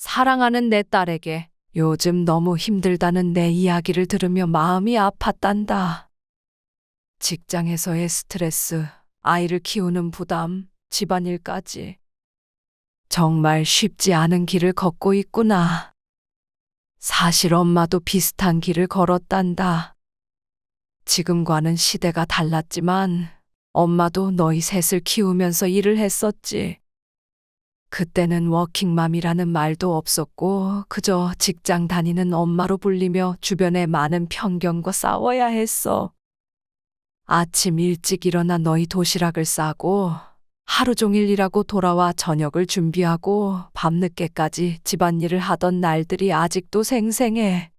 사랑하는 내 딸에게 요즘 너무 힘들다는 내 이야기를 들으며 마음이 아팠단다. 직장에서의 스트레스, 아이를 키우는 부담, 집안일까지. 정말 쉽지 않은 길을 걷고 있구나. 사실 엄마도 비슷한 길을 걸었단다. 지금과는 시대가 달랐지만 엄마도 너희 셋을 키우면서 일을 했었지. 그때는 워킹맘이라는 말도 없었고 그저 직장 다니는 엄마로 불리며 주변의 많은 편견과 싸워야 했어. 아침 일찍 일어나 너희 도시락을 싸고 하루 종일 일하고 돌아와 저녁을 준비하고 밤늦게까지 집안일을 하던 날들이 아직도 생생해.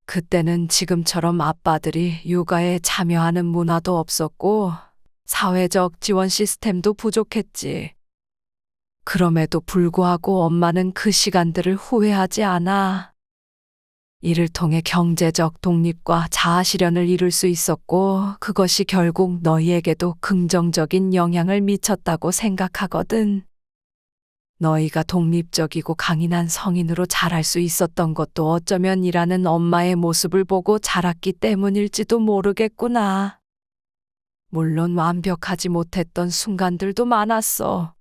그때는 지금처럼 아빠들이 육아에 참여하는 문화도 없었고 사회적 지원 시스템도 부족했지. 그럼에도 불구하고 엄마는 그 시간들을 후회하지 않아. 이를 통해 경제적 독립과 자아 실현을 이룰 수 있었고 그것이 결국 너희에게도 긍정적인 영향을 미쳤다고 생각하거든. 너희가 독립적이고 강인한 성인으로 자랄 수 있었던 것도 어쩌면 일하는 엄마의 모습을 보고 자랐기 때문일지도 모르겠구나. 물론 완벽하지 못했던 순간들도 많았어.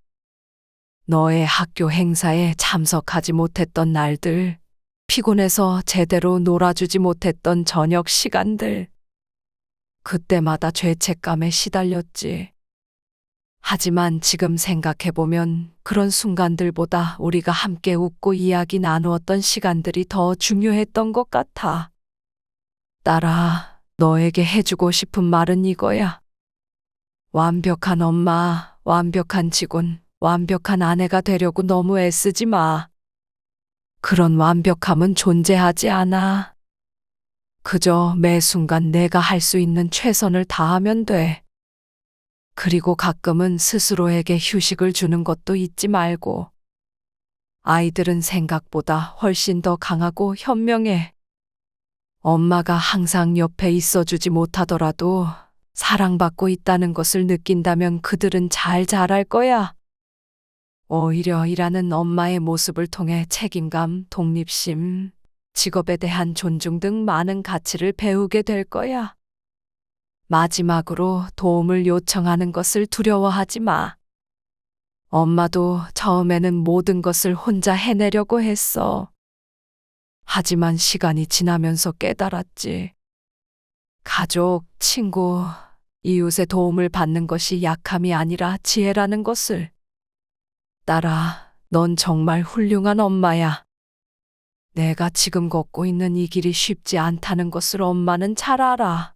너의 학교 행사에 참석하지 못했던 날들, 피곤해서 제대로 놀아주지 못했던 저녁 시간들. 그때마다 죄책감에 시달렸지. 하지만 지금 생각해보면 그런 순간들보다 우리가 함께 웃고 이야기 나누었던 시간들이 더 중요했던 것 같아. 딸아, 너에게 해주고 싶은 말은 이거야. 완벽한 엄마, 완벽한 직원, 완벽한 아내가 되려고 너무 애쓰지 마. 그런 완벽함은 존재하지 않아. 그저 매 순간 내가 할 수 있는 최선을 다하면 돼. 그리고 가끔은 스스로에게 휴식을 주는 것도 잊지 말고. 아이들은 생각보다 훨씬 더 강하고 현명해. 엄마가 항상 옆에 있어주지 못하더라도 사랑받고 있다는 것을 느낀다면 그들은 잘 자랄 거야. 오히려 일하는 엄마의 모습을 통해 책임감, 독립심, 직업에 대한 존중 등 많은 가치를 배우게 될 거야. 마지막으로 도움을 요청하는 것을 두려워하지 마. 엄마도 처음에는 모든 것을 혼자 해내려고 했어. 하지만 시간이 지나면서 깨달았지. 가족, 친구, 이웃의 도움을 받는 것이 약함이 아니라 지혜라는 것을. 딸아, 넌 정말 훌륭한 엄마야. 내가 지금 걷고 있는 이 길이 쉽지 않다는 것을 엄마는 잘 알아.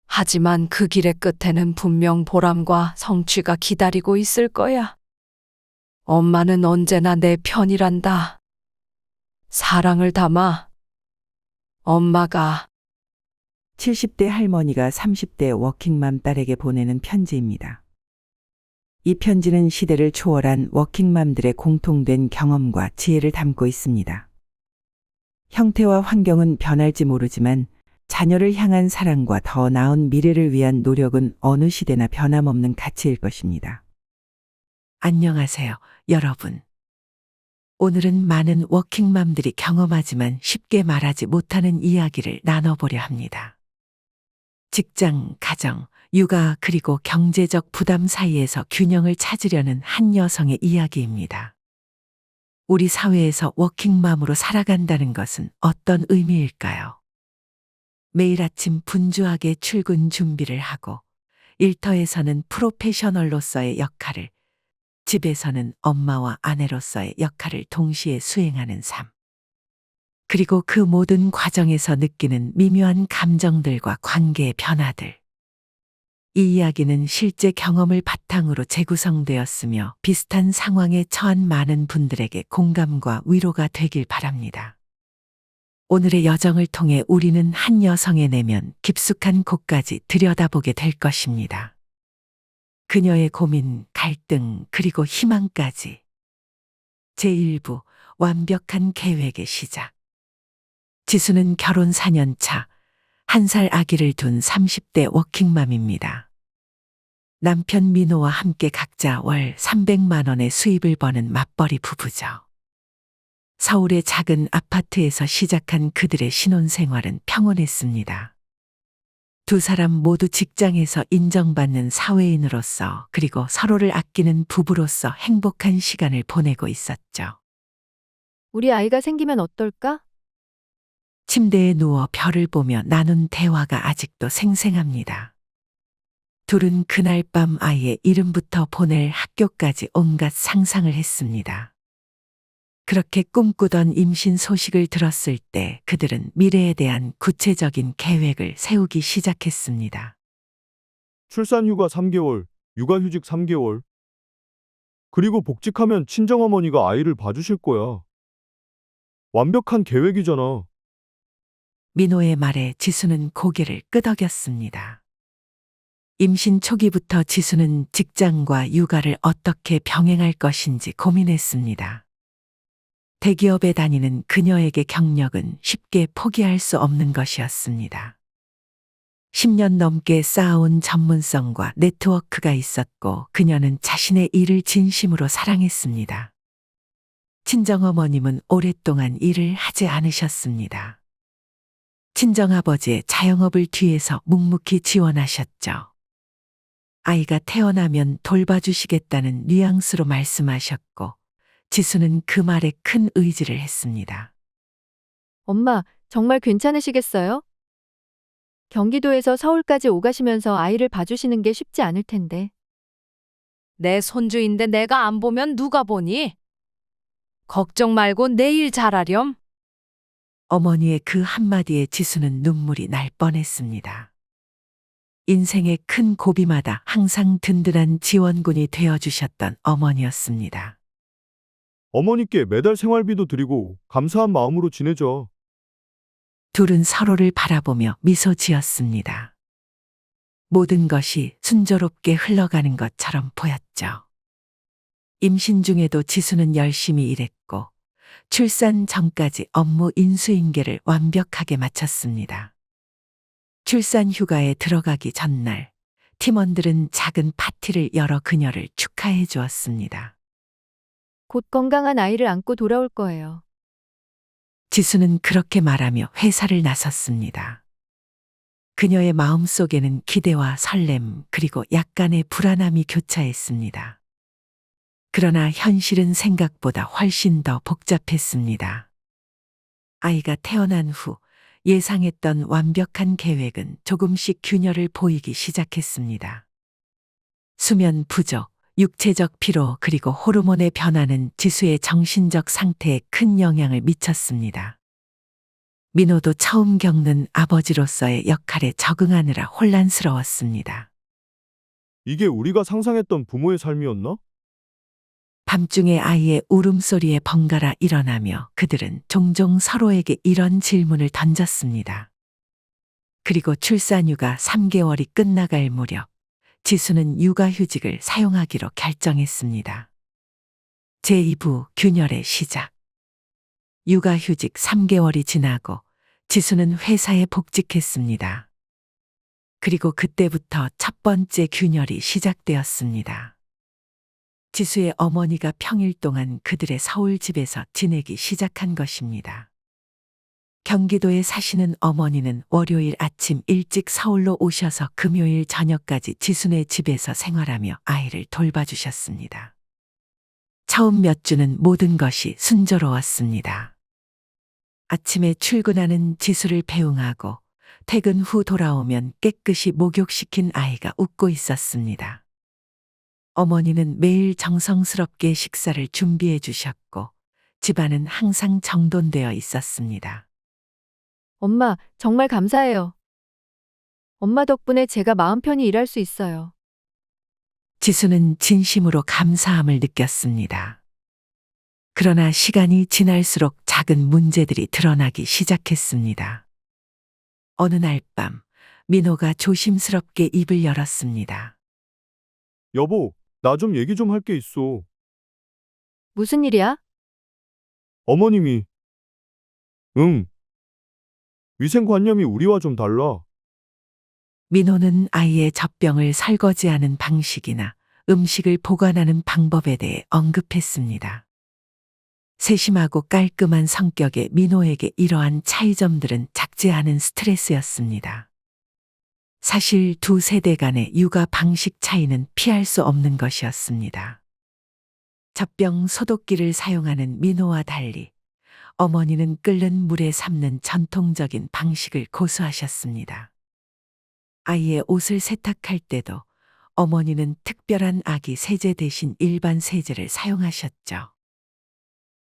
하지만 그 길의 끝에는 분명 보람과 성취가 기다리고 있을 거야. 엄마는 언제나 내 편이란다. 사랑을 담아. 엄마가. 70대 할머니가 30대 워킹맘 딸에게 보내는 편지입니다. 이 편지는 시대를 초월한 워킹맘들의 공통된 경험과 지혜를 담고 있습니다. 형태와 환경은 변할지 모르지만 자녀를 향한 사랑과 더 나은 미래를 위한 노력은 어느 시대나 변함없는 가치일 것입니다. 안녕하세요, 여러분. 오늘은 많은 워킹맘들이 경험하지만 쉽게 말하지 못하는 이야기를 나눠보려 합니다. 직장, 가정, 육아 그리고 경제적 부담 사이에서 균형을 찾으려는 한 여성의 이야기입니다. 우리 사회에서 워킹맘으로 살아간다는 것은 어떤 의미일까요? 매일 아침 분주하게 출근 준비를 하고 일터에서는 프로페셔널로서의 역할을, 집에서는 엄마와 아내로서의 역할을 동시에 수행하는 삶. 그리고 그 모든 과정에서 느끼는 미묘한 감정들과 관계의 변화들. 이 이야기는 실제 경험을 바탕으로 재구성되었으며 비슷한 상황에 처한 많은 분들에게 공감과 위로가 되길 바랍니다. 오늘의 여정을 통해 우리는 한 여성의 내면 깊숙한 곳까지 들여다보게 될 것입니다. 그녀의 고민, 갈등, 그리고 희망까지. 제1부 완벽한 계획의 시작. 지수는 결혼 4년 차, 1살 아기를 둔 30대 워킹맘입니다. 남편 민호와 함께 각자 월 300만 원의 수입을 버는 맞벌이 부부죠. 서울의 작은 아파트에서 시작한 그들의 신혼생활은 평온했습니다. 두 사람 모두 직장에서 인정받는 사회인으로서 그리고 서로를 아끼는 부부로서 행복한 시간을 보내고 있었죠. 우리 아이가 생기면 어떨까? 침대에 누워 별을 보며 나눈 대화가 아직도 생생합니다. 둘은 그날 밤 아이의 이름부터 보낼 학교까지 온갖 상상을 했습니다. 그렇게 꿈꾸던 임신 소식을 들었을 때 그들은 미래에 대한 구체적인 계획을 세우기 시작했습니다. 출산휴가 3개월, 육아휴직 3개월. 그리고 복직하면 친정어머니가 아이를 봐주실 거야. 완벽한 계획이잖아. 민호의 말에 지수는 고개를 끄덕였습니다. 임신 초기부터 지수는 직장과 육아를 어떻게 병행할 것인지 고민했습니다. 대기업에 다니는 그녀에게 경력은 쉽게 포기할 수 없는 것이었습니다. 10년 넘게 쌓아온 전문성과 네트워크가 있었고 그녀는 자신의 일을 진심으로 사랑했습니다. 친정어머님은 오랫동안 일을 하지 않으셨습니다. 친정아버지의 자영업을 뒤에서 묵묵히 지원하셨죠. 아이가 태어나면 돌봐주시겠다는 뉘앙스로 말씀하셨고 지수는 그 말에 큰 의지를 했습니다. 엄마, 정말 괜찮으시겠어요? 경기도에서 서울까지 오가시면서 아이를 봐주시는 게 쉽지 않을 텐데. 내 손주인데 내가 안 보면 누가 보니? 걱정 말고 내일 잘하렴. 어머니의 그 한마디에 지수는 눈물이 날 뻔했습니다. 인생의 큰 고비마다 항상 든든한 지원군이 되어주셨던 어머니였습니다. 어머니께 매달 생활비도 드리고 감사한 마음으로 지내죠. 둘은 서로를 바라보며 미소 지었습니다. 모든 것이 순조롭게 흘러가는 것처럼 보였죠. 임신 중에도 지수는 열심히 일했고 출산 전까지 업무 인수인계를 완벽하게 마쳤습니다. 출산 휴가에 들어가기 전날 팀원들은 작은 파티를 열어 그녀를 축하해 주었습니다. 곧 건강한 아이를 안고 돌아올 거예요. 지수는 그렇게 말하며 회사를 나섰습니다. 그녀의 마음속에는 기대와 설렘 그리고 약간의 불안함이 교차했습니다. 그러나 현실은 생각보다 훨씬 더 복잡했습니다. 아이가 태어난 후 예상했던 완벽한 계획은 조금씩 균열을 보이기 시작했습니다. 수면 부족, 육체적 피로 그리고 호르몬의 변화는 지수의 정신적 상태에 큰 영향을 미쳤습니다. 민호도 처음 겪는 아버지로서의 역할에 적응하느라 혼란스러웠습니다. 이게 우리가 상상했던 부모의 삶이었나? 밤중에 아이의 울음소리에 번갈아 일어나며 그들은 종종 서로에게 이런 질문을 던졌습니다. 그리고 출산휴가 3개월이 끝나갈 무렵 지수는 육아휴직을 사용하기로 결정했습니다. 제2부 균열의 시작. 육아휴직 3개월이 지나고 지수는 회사에 복직했습니다. 그리고 그때부터 첫 번째 균열이 시작되었습니다. 지수의 어머니가 평일 동안 그들의 서울 집에서 지내기 시작한 것입니다. 경기도에 사시는 어머니는 월요일 아침 일찍 서울로 오셔서 금요일 저녁까지 지수네 집에서 생활하며 아이를 돌봐주셨습니다. 처음 몇 주는 모든 것이 순조로웠습니다. 아침에 출근하는 지수를 배웅하고 퇴근 후 돌아오면 깨끗이 목욕시킨 아이가 웃고 있었습니다. 어머니는 매일 정성스럽게 식사를 준비해 주셨고 집안은 항상 정돈되어 있었습니다. 엄마, 정말 감사해요. 엄마 덕분에 제가 마음 편히 일할 수 있어요. 지수는 진심으로 감사함을 느꼈습니다. 그러나 시간이 지날수록 작은 문제들이 드러나기 시작했습니다. 어느 날 밤, 민호가 조심스럽게 입을 열었습니다. 여보, 나 좀 얘기 좀 할 게 있어. 무슨 일이야? 어머님이. 응. 위생관념이 우리와 좀 달라. 민호는 아이의 젖병을 설거지하는 방식이나 음식을 보관하는 방법에 대해 언급했습니다. 세심하고 깔끔한 성격의 민호에게 이러한 차이점들은 작지 않은 스트레스였습니다. 사실 두 세대 간의 육아 방식 차이는 피할 수 없는 것이었습니다. 젖병 소독기를 사용하는 민호와 달리 어머니는 끓는 물에 삶는 전통적인 방식을 고수하셨습니다. 아이의 옷을 세탁할 때도 어머니는 특별한 아기 세제 대신 일반 세제를 사용하셨죠.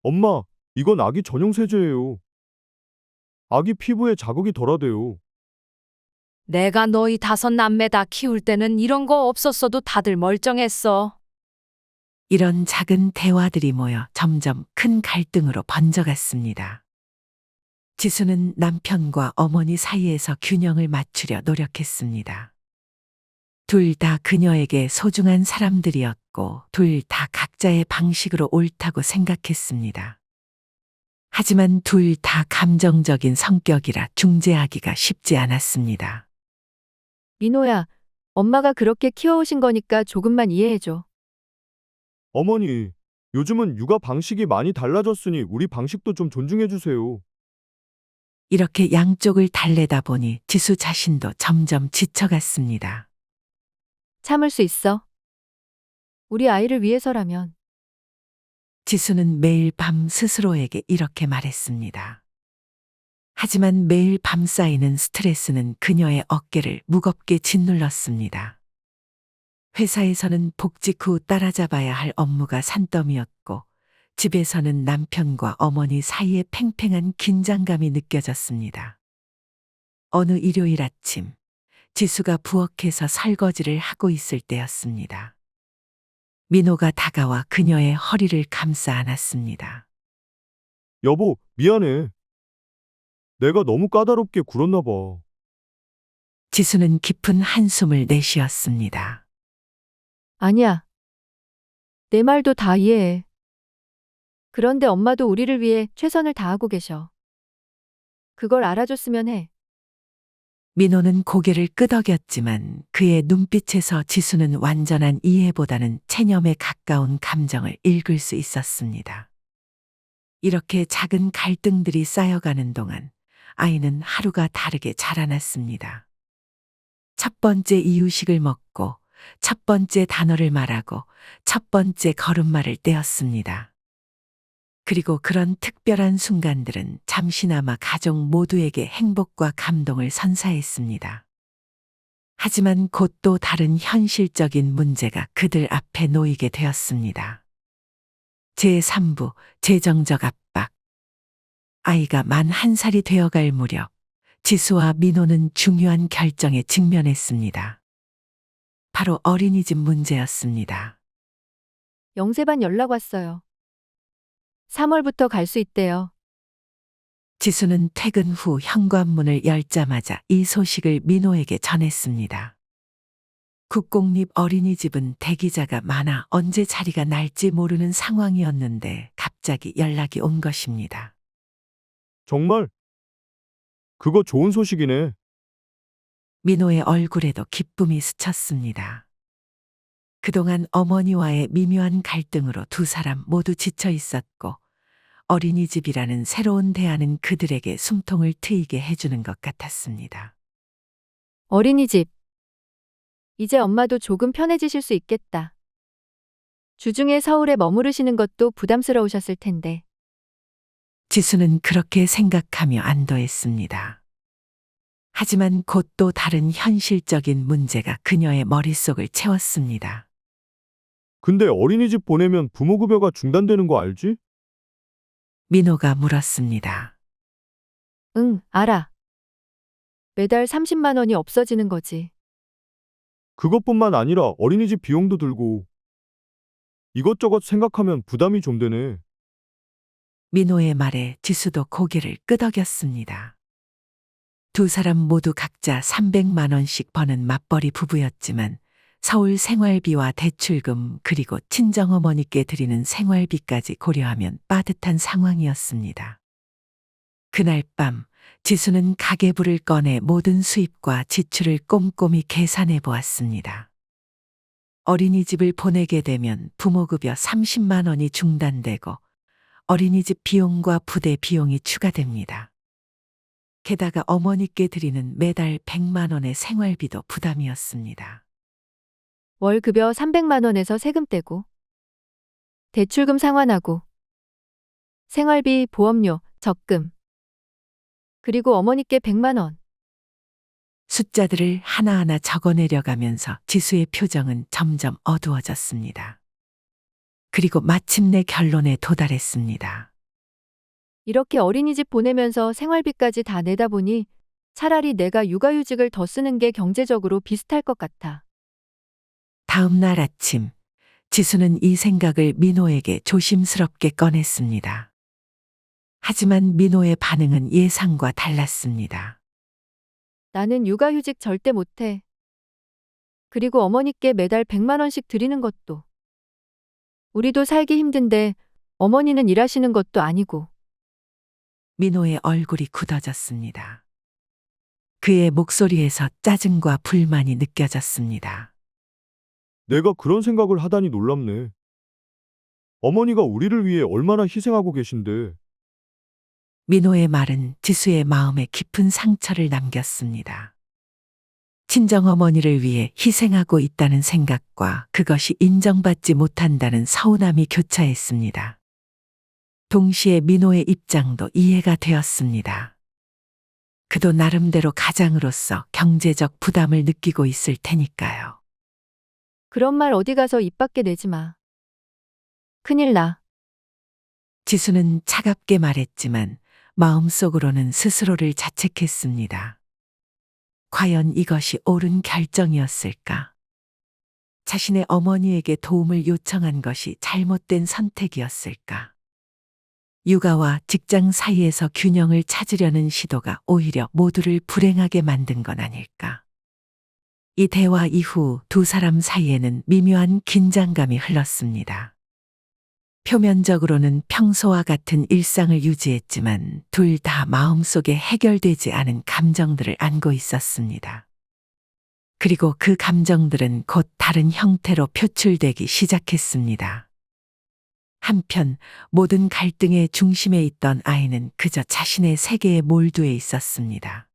엄마, 이건 아기 전용 세제예요. 아기 피부에 자극이 덜하대요. 내가 너희 다섯 남매 다 키울 때는 이런 거 없었어도 다들 멀쩡했어. 이런 작은 대화들이 모여 점점 큰 갈등으로 번져갔습니다. 지수는 남편과 어머니 사이에서 균형을 맞추려 노력했습니다. 둘 다 그녀에게 소중한 사람들이었고 둘 다 각자의 방식으로 옳다고 생각했습니다. 하지만 둘 다 감정적인 성격이라 중재하기가 쉽지 않았습니다. 민호야, 엄마가 그렇게 키워오신 거니까 조금만 이해해줘. 어머니, 요즘은 육아 방식이 많이 달라졌으니 우리 방식도 좀 존중해 주세요. 이렇게 양쪽을 달래다 보니 지수 자신도 점점 지쳐갔습니다. 참을 수 있어. 우리 아이를 위해서라면. 지수는 매일 밤 스스로에게 이렇게 말했습니다. 하지만 매일 밤 쌓이는 스트레스는 그녀의 어깨를 무겁게 짓눌렀습니다. 회사에서는 복직 후 따라잡아야 할 업무가 산더미였고 집에서는 남편과 어머니 사이에 팽팽한 긴장감이 느껴졌습니다. 어느 일요일 아침, 지수가 부엌에서 설거지를 하고 있을 때였습니다. 민호가 다가와 그녀의 허리를 감싸 안았습니다. 여보, 미안해. 내가 너무 까다롭게 굴었나 봐. 지수는 깊은 한숨을 내쉬었습니다. 아니야. 내 말도 다 이해해. 그런데 엄마도 우리를 위해 최선을 다하고 계셔. 그걸 알아줬으면 해. 민호는 고개를 끄덕였지만 그의 눈빛에서 지수는 완전한 이해보다는 체념에 가까운 감정을 읽을 수 있었습니다. 이렇게 작은 갈등들이 쌓여가는 동안 아이는 하루가 다르게 자라났습니다. 첫 번째 이유식을 먹고 첫 번째 단어를 말하고 첫 번째 걸음마를 떼었습니다. 그리고 그런 특별한 순간들은 잠시나마 가족 모두에게 행복과 감동을 선사했습니다. 하지만 곧 또 다른 현실적인 문제가 그들 앞에 놓이게 되었습니다. 제3부 재정적 압박. 아이가 만 1살이 되어갈 무렵 지수와 민호는 중요한 결정에 직면했습니다. 바로 어린이집 문제였습니다. 영세반 연락 왔어요. 3월부터 갈 수 있대요. 지수는 퇴근 후 현관문을 열자마자 이 소식을 민호에게 전했습니다. 국공립 어린이집은 대기자가 많아 언제 자리가 날지 모르는 상황이었는데 갑자기 연락이 온 것입니다. 정말? 그거 좋은 소식이네. 민호의 얼굴에도 기쁨이 스쳤습니다. 그동안 어머니와의 미묘한 갈등으로 두 사람 모두 지쳐 있었고 어린이집이라는 새로운 대안은 그들에게 숨통을 트이게 해주는 것 같았습니다. 어린이집. 이제 엄마도 조금 편해지실 수 있겠다. 주중에 서울에 머무르시는 것도 부담스러우셨을 텐데. 지수는 그렇게 생각하며 안도했습니다. 하지만 곧 또 다른 현실적인 문제가 그녀의 머릿속을 채웠습니다. 근데 어린이집 보내면 부모급여가 중단되는 거 알지? 민호가 물었습니다. 응, 알아. 매달 30만 원이 없어지는 거지. 그것뿐만 아니라 어린이집 비용도 들고 이것저것 생각하면 부담이 좀 되네. 민호의 말에 지수도 고개를 끄덕였습니다. 두 사람 모두 각자 300만 원씩 버는 맞벌이 부부였지만 서울 생활비와 대출금 그리고 친정어머니께 드리는 생활비까지 고려하면 빠듯한 상황이었습니다. 그날 밤 지수는 가계부를 꺼내 모든 수입과 지출을 꼼꼼히 계산해 보았습니다. 어린이집을 보내게 되면 부모급여 30만 원이 중단되고 어린이집 비용과 부대 비용이 추가됩니다. 게다가 어머니께 드리는 매달 100만 원의 생활비도 부담이었습니다. 월 급여 300만 원에서 세금 떼고, 대출금 상환하고, 생활비, 보험료, 적금. 그리고 어머니께 100만 원. 숫자들을 하나하나 적어내려가면서 지수의 표정은 점점 어두워졌습니다. 그리고 마침내 결론에 도달했습니다. 이렇게 어린이집 보내면서 생활비까지 다 내다 보니 차라리 내가 육아휴직을 더 쓰는 게 경제적으로 비슷할 것 같아. 다음 날 아침, 지수는 이 생각을 민호에게 조심스럽게 꺼냈습니다. 하지만 민호의 반응은 예상과 달랐습니다. 나는 육아휴직 절대 못해. 그리고 어머니께 매달 100만 원씩 드리는 것도. 우리도 살기 힘든데 어머니는 일하시는 것도 아니고. 민호의 얼굴이 굳어졌습니다. 그의 목소리에서 짜증과 불만이 느껴졌습니다. 내가 그런 생각을 하다니 놀랍네. 어머니가 우리를 위해 얼마나 희생하고 계신데. 민호의 말은 지수의 마음에 깊은 상처를 남겼습니다. 친정어머니를 위해 희생하고 있다는 생각과 그것이 인정받지 못한다는 서운함이 교차했습니다. 동시에 민호의 입장도 이해가 되었습니다. 그도 나름대로 가장으로서 경제적 부담을 느끼고 있을 테니까요. 그런 말 어디 가서 입 밖에 내지 마. 큰일 나. 지수는 차갑게 말했지만 마음속으로는 스스로를 자책했습니다. 과연 이것이 옳은 결정이었을까? 자신의 어머니에게 도움을 요청한 것이 잘못된 선택이었을까? 육아와 직장 사이에서 균형을 찾으려는 시도가 오히려 모두를 불행하게 만든 건 아닐까? 이 대화 이후 두 사람 사이에는 미묘한 긴장감이 흘렀습니다. 표면적으로는 평소와 같은 일상을 유지했지만 둘 다 마음속에 해결되지 않은 감정들을 안고 있었습니다. 그리고 그 감정들은 곧 다른 형태로 표출되기 시작했습니다. 한편 모든 갈등의 중심에 있던 아이는 그저 자신의 세계에 몰두해 있었습니다.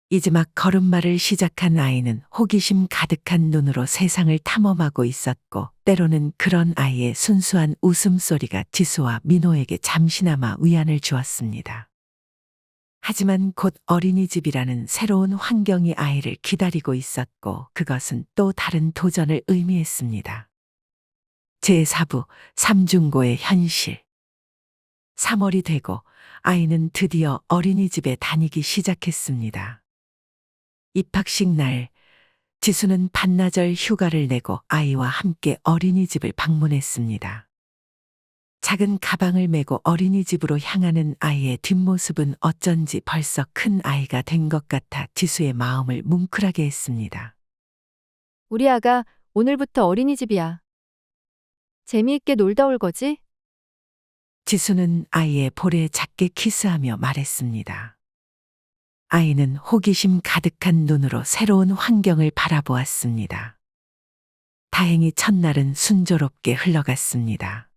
이제 막 걸음마를 시작한 아이는 호기심 가득한 눈으로 세상을 탐험하고 있었고 때로는 그런 아이의 순수한 웃음소리가 지수와 민호에게 잠시나마 위안을 주었습니다. 하지만 곧 어린이집이라는 새로운 환경이 아이를 기다리고 있었고 그것은 또 다른 도전을 의미했습니다. 제4부 삼중고의 현실. 3월이 되고 아이는 드디어 어린이집에 다니기 시작했습니다. 입학식 날, 지수는 반나절 휴가를 내고 아이와 함께 어린이집을 방문했습니다. 작은 가방을 메고 어린이집으로 향하는 아이의 뒷모습은 어쩐지 벌써 큰 아이가 된 것 같아 지수의 마음을 뭉클하게 했습니다. 우리 아가 오늘부터 어린이집이야. 재미있게 놀다 올 거지? 지수는 아이의 볼에 작게 키스하며 말했습니다. 아이는 호기심 가득한 눈으로 새로운 환경을 바라보았습니다. 다행히 첫날은 순조롭게 흘러갔습니다.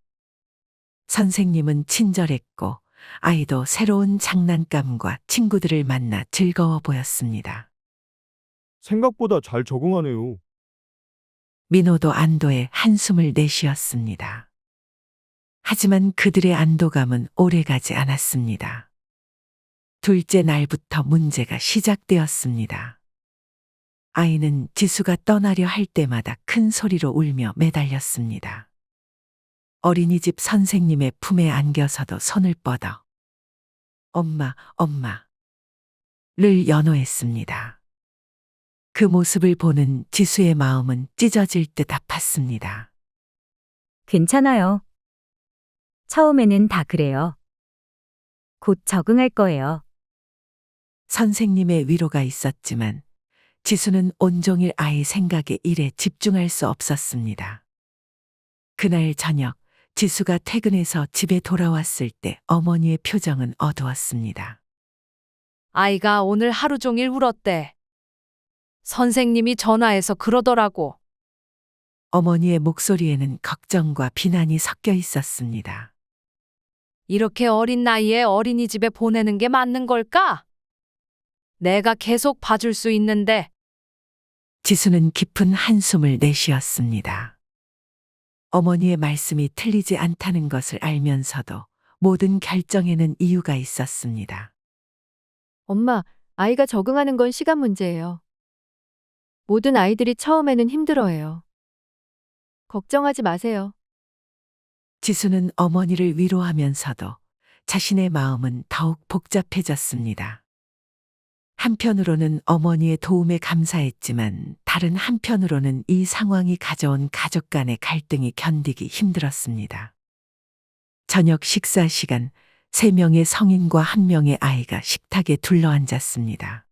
선생님은 친절했고 아이도 새로운 장난감과 친구들을 만나 즐거워 보였습니다. 생각보다 잘 적응하네요. 민호도 안도의 한숨을 내쉬었습니다. 하지만 그들의 안도감은 오래가지 않았습니다. 둘째 날부터 문제가 시작되었습니다. 아이는 지수가 떠나려 할 때마다 큰 소리로 울며 매달렸습니다. 어린이집 선생님의 품에 안겨서도 손을 뻗어 엄마, 엄마를 연호했습니다. 그 모습을 보는 지수의 마음은 찢어질 듯 아팠습니다. 괜찮아요. 처음에는 다 그래요. 곧 적응할 거예요. 선생님의 위로가 있었지만 지수는 온종일 아이 생각에 일에 집중할 수 없었습니다. 그날 저녁 지수가 퇴근해서 집에 돌아왔을 때 어머니의 표정은 어두웠습니다. 아이가 오늘 하루 종일 울었대. 선생님이 전화해서 그러더라고. 어머니의 목소리에는 걱정과 비난이 섞여 있었습니다. 이렇게 어린 나이에 어린이집에 보내는 게 맞는 걸까? 내가 계속 봐줄 수 있는데. 지수는 깊은 한숨을 내쉬었습니다. 어머니의 말씀이 틀리지 않다는 것을 알면서도 모든 결정에는 이유가 있었습니다. 엄마, 아이가 적응하는 건 시간 문제예요. 모든 아이들이 처음에는 힘들어해요. 걱정하지 마세요. 지수는 어머니를 위로하면서도 자신의 마음은 더욱 복잡해졌습니다. 한편으로는 어머니의 도움에 감사했지만 다른 한편으로는 이 상황이 가져온 가족 간의 갈등이 견디기 힘들었습니다. 저녁 식사 시간, 3명의 성인과 1명의 아이가 식탁에 둘러앉았습니다.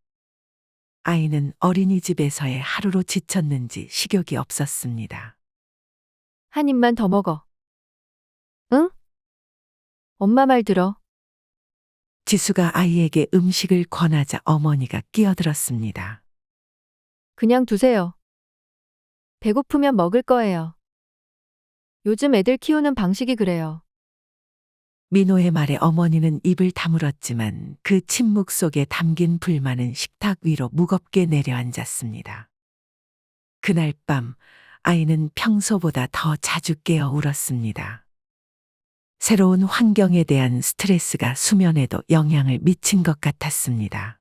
아이는 어린이집에서의 하루로 지쳤는지 식욕이 없었습니다. 한 입만 더 먹어. 응? 엄마 말 들어. 지수가 아이에게 음식을 권하자 어머니가 끼어들었습니다. 그냥 두세요. 배고프면 먹을 거예요. 요즘 애들 키우는 방식이 그래요. 민호의 말에 어머니는 입을 다물었지만 그 침묵 속에 담긴 불만은 식탁 위로 무겁게 내려앉았습니다. 그날 밤 아이는 평소보다 더 자주 깨어 울었습니다. 새로운 환경에 대한 스트레스가 수면에도 영향을 미친 것 같았습니다.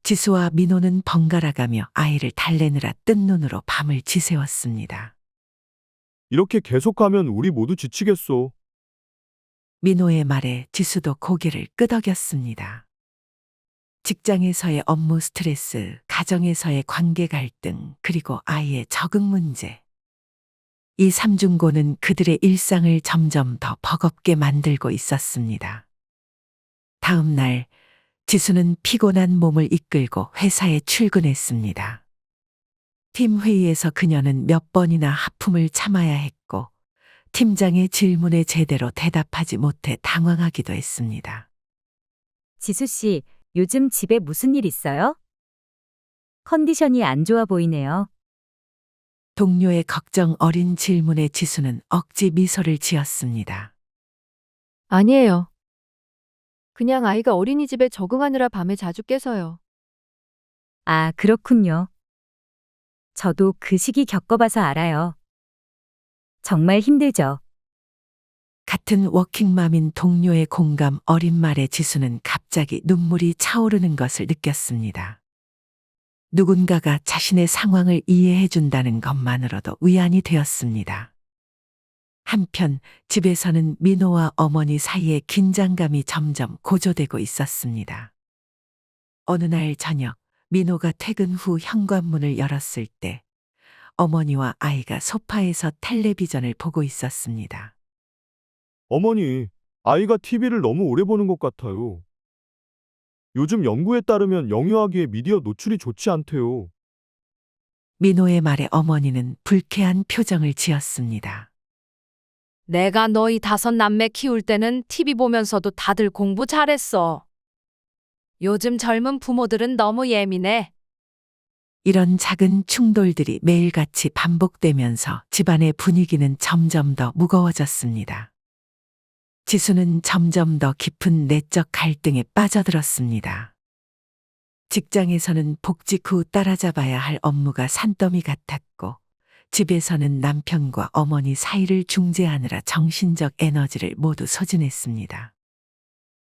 지수와 민호는 번갈아가며 아이를 달래느라 뜬 눈으로 밤을 지새웠습니다. 이렇게 계속 가면 우리 모두 지치겠소. 민호의 말에 지수도 고개를 끄덕였습니다. 직장에서의 업무 스트레스, 가정에서의 관계 갈등, 그리고 아이의 적응 문제. 이 삼중고는 그들의 일상을 점점 더 버겁게 만들고 있었습니다. 다음 날, 지수는 피곤한 몸을 이끌고 회사에 출근했습니다. 팀 회의에서 그녀는 몇 번이나 하품을 참아야 했고, 팀장의 질문에 제대로 대답하지 못해 당황하기도 했습니다. 지수 씨, 요즘 집에 무슨 일 있어요? 컨디션이 안 좋아 보이네요. 동료의 걱정 어린 질문에 지수는 억지 미소를 지었습니다. 아니에요. 그냥 아이가 어린이집에 적응하느라 밤에 자주 깨서요. 아, 그렇군요. 저도 그 시기 겪어봐서 알아요. 정말 힘들죠. 같은 워킹맘인 동료의 공감 어린 말에 지수는 갑자기 눈물이 차오르는 것을 느꼈습니다. 누군가가 자신의 상황을 이해해 준다는 것만으로도 위안이 되었습니다. 한편 집에서는 민호와 어머니 사이의 긴장감이 점점 고조되고 있었습니다. 어느 날 저녁 민호가 퇴근 후 현관문을 열었을 때 어머니와 아이가 소파에서 텔레비전을 보고 있었습니다. 어머니, 아이가 TV를 너무 오래 보는 것 같아요. 요즘 연구에 따르면 영유아기의 미디어 노출이 좋지 않대요. 민호의 말에 어머니는 불쾌한 표정을 지었습니다. 내가 너희 5남매 키울 때는 TV 보면서도 다들 공부 잘했어. 요즘 젊은 부모들은 너무 예민해. 이런 작은 충돌들이 매일같이 반복되면서 집안의 분위기는 점점 더 무거워졌습니다. 지수는 점점 더 깊은 내적 갈등에 빠져들었습니다. 직장에서는 복직 후 따라잡아야 할 업무가 산더미 같았고, 집에서는 남편과 어머니 사이를 중재하느라 정신적 에너지를 모두 소진했습니다.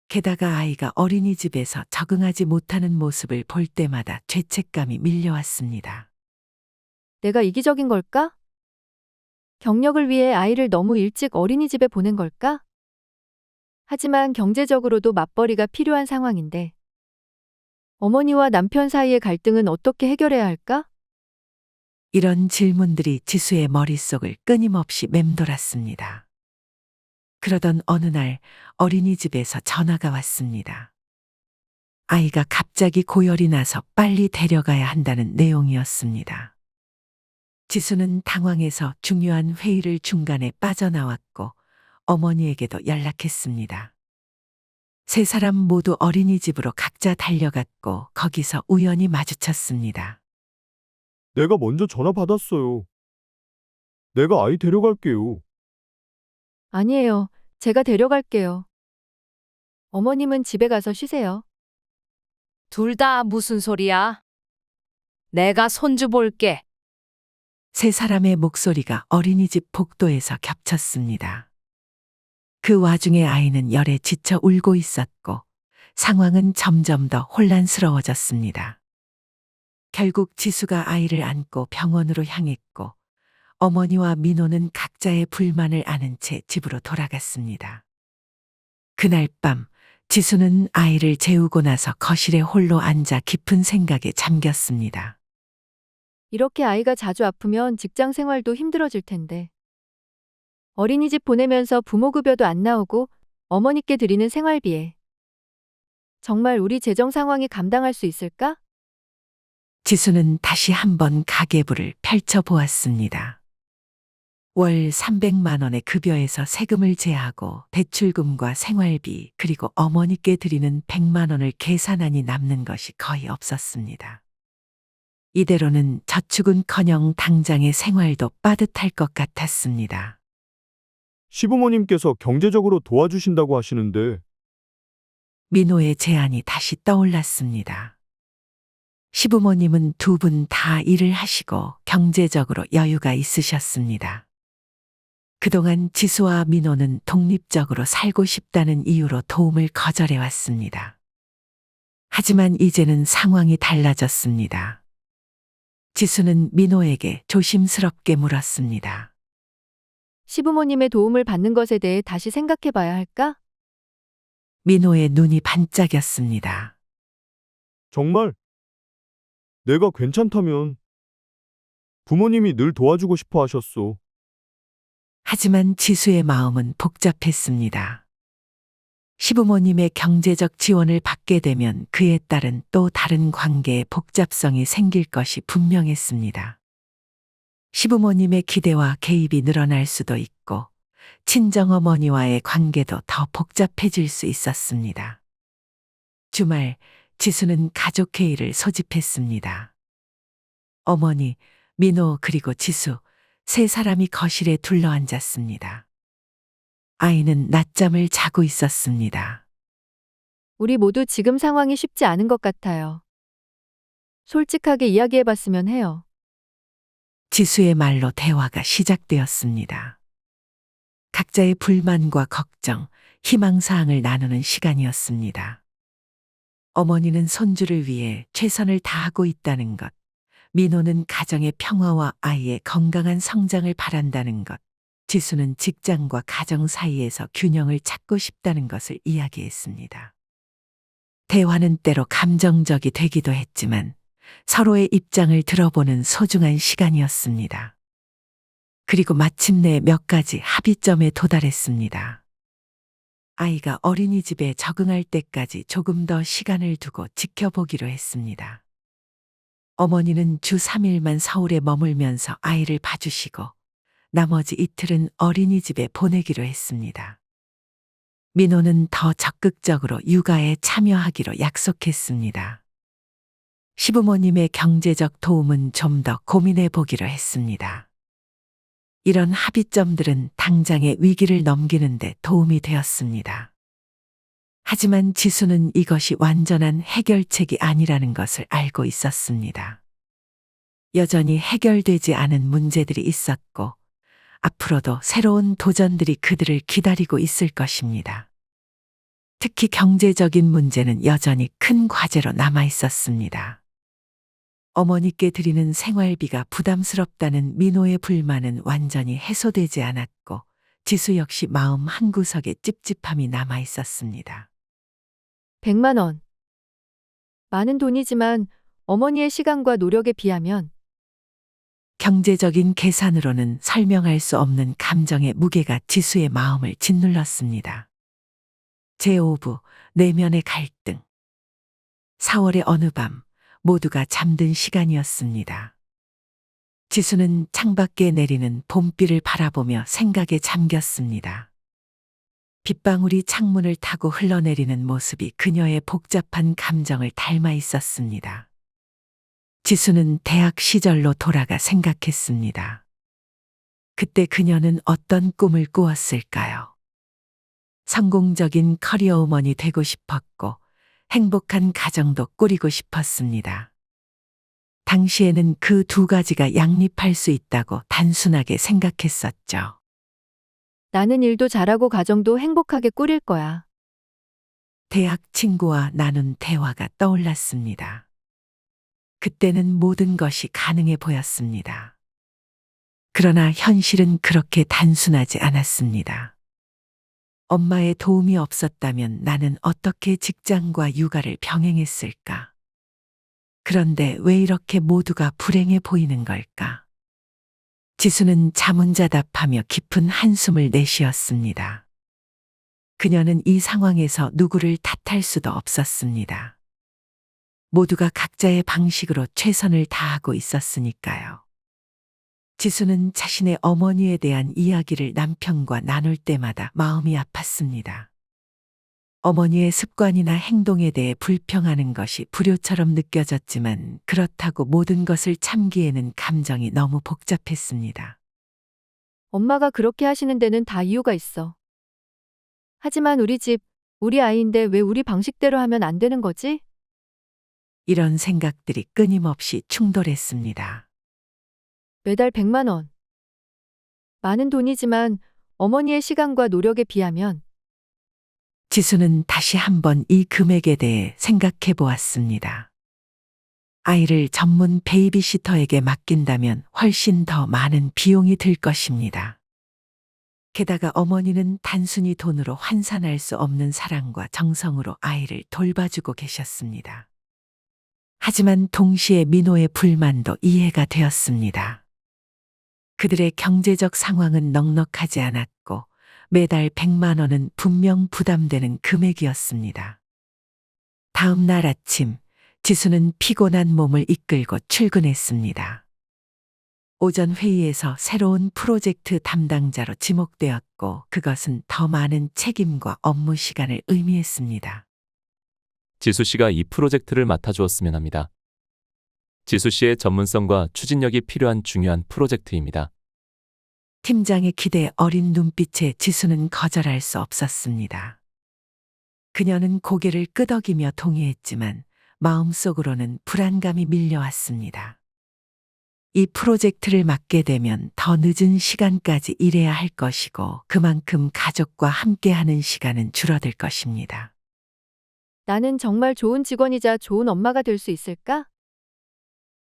게다가 아이가 어린이집에서 적응하지 못하는 모습을 볼 때마다 죄책감이 밀려왔습니다. 내가 이기적인 걸까? 경력을 위해 아이를 너무 일찍 어린이집에 보낸 걸까? 하지만 경제적으로도 맞벌이가 필요한 상황인데 어머니와 남편 사이의 갈등은 어떻게 해결해야 할까? 이런 질문들이 지수의 머릿속을 끊임없이 맴돌았습니다. 그러던 어느 날 어린이집에서 전화가 왔습니다. 아이가 갑자기 고열이 나서 빨리 데려가야 한다는 내용이었습니다. 지수는 당황해서 중요한 회의를 중간에 빠져나왔고 어머니에게도 연락했습니다. 3사람 모두 어린이집으로 각자 달려갔고 거기서 우연히 마주쳤습니다. 내가 먼저 전화 받았어요. 내가 아이 데려갈게요. 아니에요. 제가 데려갈게요. 어머님은 집에 가서 쉬세요. 둘 다 무슨 소리야? 내가 손주 볼게. 세 사람의 목소리가 어린이집 복도에서 겹쳤습니다. 그 와중에 아이는 열에 지쳐 울고 있었고 상황은 점점 더 혼란스러워졌습니다. 결국 지수가 아이를 안고 병원으로 향했고 어머니와 민호는 각자의 불만을 아는 채 집으로 돌아갔습니다. 그날 밤 지수는 아이를 재우고 나서 거실에 홀로 앉아 깊은 생각에 잠겼습니다. 이렇게 아이가 자주 아프면 직장 생활도 힘들어질 텐데. 어린이집 보내면서 부모급여도 안 나오고 어머니께 드리는 생활비에. 정말 우리 재정 상황이 감당할 수 있을까? 지수는 다시 한번 가계부를 펼쳐보았습니다. 월 300만 원의 급여에서 세금을 제하고 대출금과 생활비 그리고 어머니께 드리는 100만 원을 계산하니 남는 것이 거의 없었습니다. 이대로는 저축은커녕 당장의 생활도 빠듯할 것 같았습니다. 시부모님께서 경제적으로 도와주신다고 하시는데 민호의 제안이 다시 떠올랐습니다. 시부모님은 두 분 다 일을 하시고 경제적으로 여유가 있으셨습니다. 그동안 지수와 민호는 독립적으로 살고 싶다는 이유로 도움을 거절해 왔습니다. 하지만 이제는 상황이 달라졌습니다. 지수는 민호에게 조심스럽게 물었습니다. 시부모님의 도움을 받는 것에 대해 다시 생각해 봐야 할까? 민호의 눈이 반짝였습니다. 정말 내가 괜찮다면 부모님이 늘 도와주고 싶어 하셨소. 하지만 지수의 마음은 복잡했습니다. 시부모님의 경제적 지원을 받게 되면 그에 따른 또 다른 관계의 복잡성이 생길 것이 분명했습니다. 시부모님의 기대와 개입이 늘어날 수도 있고 친정어머니와의 관계도 더 복잡해질 수 있었습니다. 주말 지수는 가족회의를 소집했습니다. 어머니, 민호 그리고 지수 세 사람이 거실에 둘러앉았습니다. 아이는 낮잠을 자고 있었습니다. 우리 모두 지금 상황이 쉽지 않은 것 같아요. 솔직하게 이야기해 봤으면 해요. 지수의 말로 대화가 시작되었습니다. 각자의 불만과 걱정, 희망사항을 나누는 시간이었습니다. 어머니는 손주를 위해 최선을 다하고 있다는 것, 민호는 가정의 평화와 아이의 건강한 성장을 바란다는 것, 지수는 직장과 가정 사이에서 균형을 찾고 싶다는 것을 이야기했습니다. 대화는 때로 감정적이 되기도 했지만 서로의 입장을 들어보는 소중한 시간이었습니다. 그리고 마침내 몇 가지 합의점에 도달했습니다. 아이가 어린이집에 적응할 때까지 조금 더 시간을 두고 지켜보기로 했습니다. 어머니는 주 3일만 서울에 머물면서 아이를 봐주시고 나머지 이틀은 어린이집에 보내기로 했습니다. 민호는 더 적극적으로 육아에 참여하기로 약속했습니다. 시부모님의 경제적 도움은 좀 더 고민해 보기로 했습니다. 이런 합의점들은 당장의 위기를 넘기는 데 도움이 되었습니다. 하지만 지수는 이것이 완전한 해결책이 아니라는 것을 알고 있었습니다. 여전히 해결되지 않은 문제들이 있었고 앞으로도 새로운 도전들이 그들을 기다리고 있을 것입니다. 특히 경제적인 문제는 여전히 큰 과제로 남아 있었습니다. 어머니께 드리는 생활비가 부담스럽다는 민호의 불만은 완전히 해소되지 않았고 지수 역시 마음 한구석에 찝찝함이 남아 있었습니다. 100만 원. 많은 돈이지만 어머니의 시간과 노력에 비하면 경제적인 계산으로는 설명할 수 없는 감정의 무게가 지수의 마음을 짓눌렀습니다. 제5부 내면의 갈등. 4월의 어느 밤 모두가 잠든 시간이었습니다. 지수는 창밖에 내리는 봄비를 바라보며 생각에 잠겼습니다. 빗방울이 창문을 타고 흘러내리는 모습이 그녀의 복잡한 감정을 닮아 있었습니다. 지수는 대학 시절로 돌아가 생각했습니다. 그때 그녀는 어떤 꿈을 꾸었을까요? 성공적인 커리어우먼이 되고 싶었고 행복한 가정도 꾸리고 싶었습니다. 당시에는 그 두 가지가 양립할 수 있다고 단순하게 생각했었죠. 나는 일도 잘하고 가정도 행복하게 꾸릴 거야. 대학 친구와 나눈 대화가 떠올랐습니다. 그때는 모든 것이 가능해 보였습니다. 그러나 현실은 그렇게 단순하지 않았습니다. 엄마의 도움이 없었다면 나는 어떻게 직장과 육아를 병행했을까? 그런데 왜 이렇게 모두가 불행해 보이는 걸까? 지수는 자문자답하며 깊은 한숨을 내쉬었습니다. 그녀는 이 상황에서 누구를 탓할 수도 없었습니다. 모두가 각자의 방식으로 최선을 다하고 있었으니까요. 지수는 자신의 어머니에 대한 이야기를 남편과 나눌 때마다 마음이 아팠습니다. 어머니의 습관이나 행동에 대해 불평하는 것이 불효처럼 느껴졌지만 그렇다고 모든 것을 참기에는 감정이 너무 복잡했습니다. 엄마가 그렇게 하시는 데는 다 이유가 있어. 하지만 우리 집, 우리 아이인데 왜 우리 방식대로 하면 안 되는 거지? 이런 생각들이 끊임없이 충돌했습니다. 매달 100만 원. 많은 돈이지만 어머니의 시간과 노력에 비하면 지수는 다시 한번 이 금액에 대해 생각해 보았습니다. 아이를 전문 베이비시터에게 맡긴다면 훨씬 더 많은 비용이 들 것입니다. 게다가 어머니는 단순히 돈으로 환산할 수 없는 사랑과 정성으로 아이를 돌봐주고 계셨습니다. 하지만 동시에 민호의 불만도 이해가 되었습니다. 그들의 경제적 상황은 넉넉하지 않았고 매달 100만 원은 분명 부담되는 금액이었습니다. 다음 날 아침, 지수는 피곤한 몸을 이끌고 출근했습니다. 오전 회의에서 새로운 프로젝트 담당자로 지목되었고 그것은 더 많은 책임과 업무 시간을 의미했습니다. 지수 씨가 이 프로젝트를 맡아주었으면 합니다. 지수 씨의 전문성과 추진력이 필요한 중요한 프로젝트입니다. 팀장의 기대에 어린 눈빛에 지수는 거절할 수 없었습니다. 그녀는 고개를 끄덕이며 동의했지만 마음속으로는 불안감이 밀려왔습니다. 이 프로젝트를 맡게 되면 더 늦은 시간까지 일해야 할 것이고 그만큼 가족과 함께하는 시간은 줄어들 것입니다. 나는 정말 좋은 직원이자 좋은 엄마가 될 수 있을까?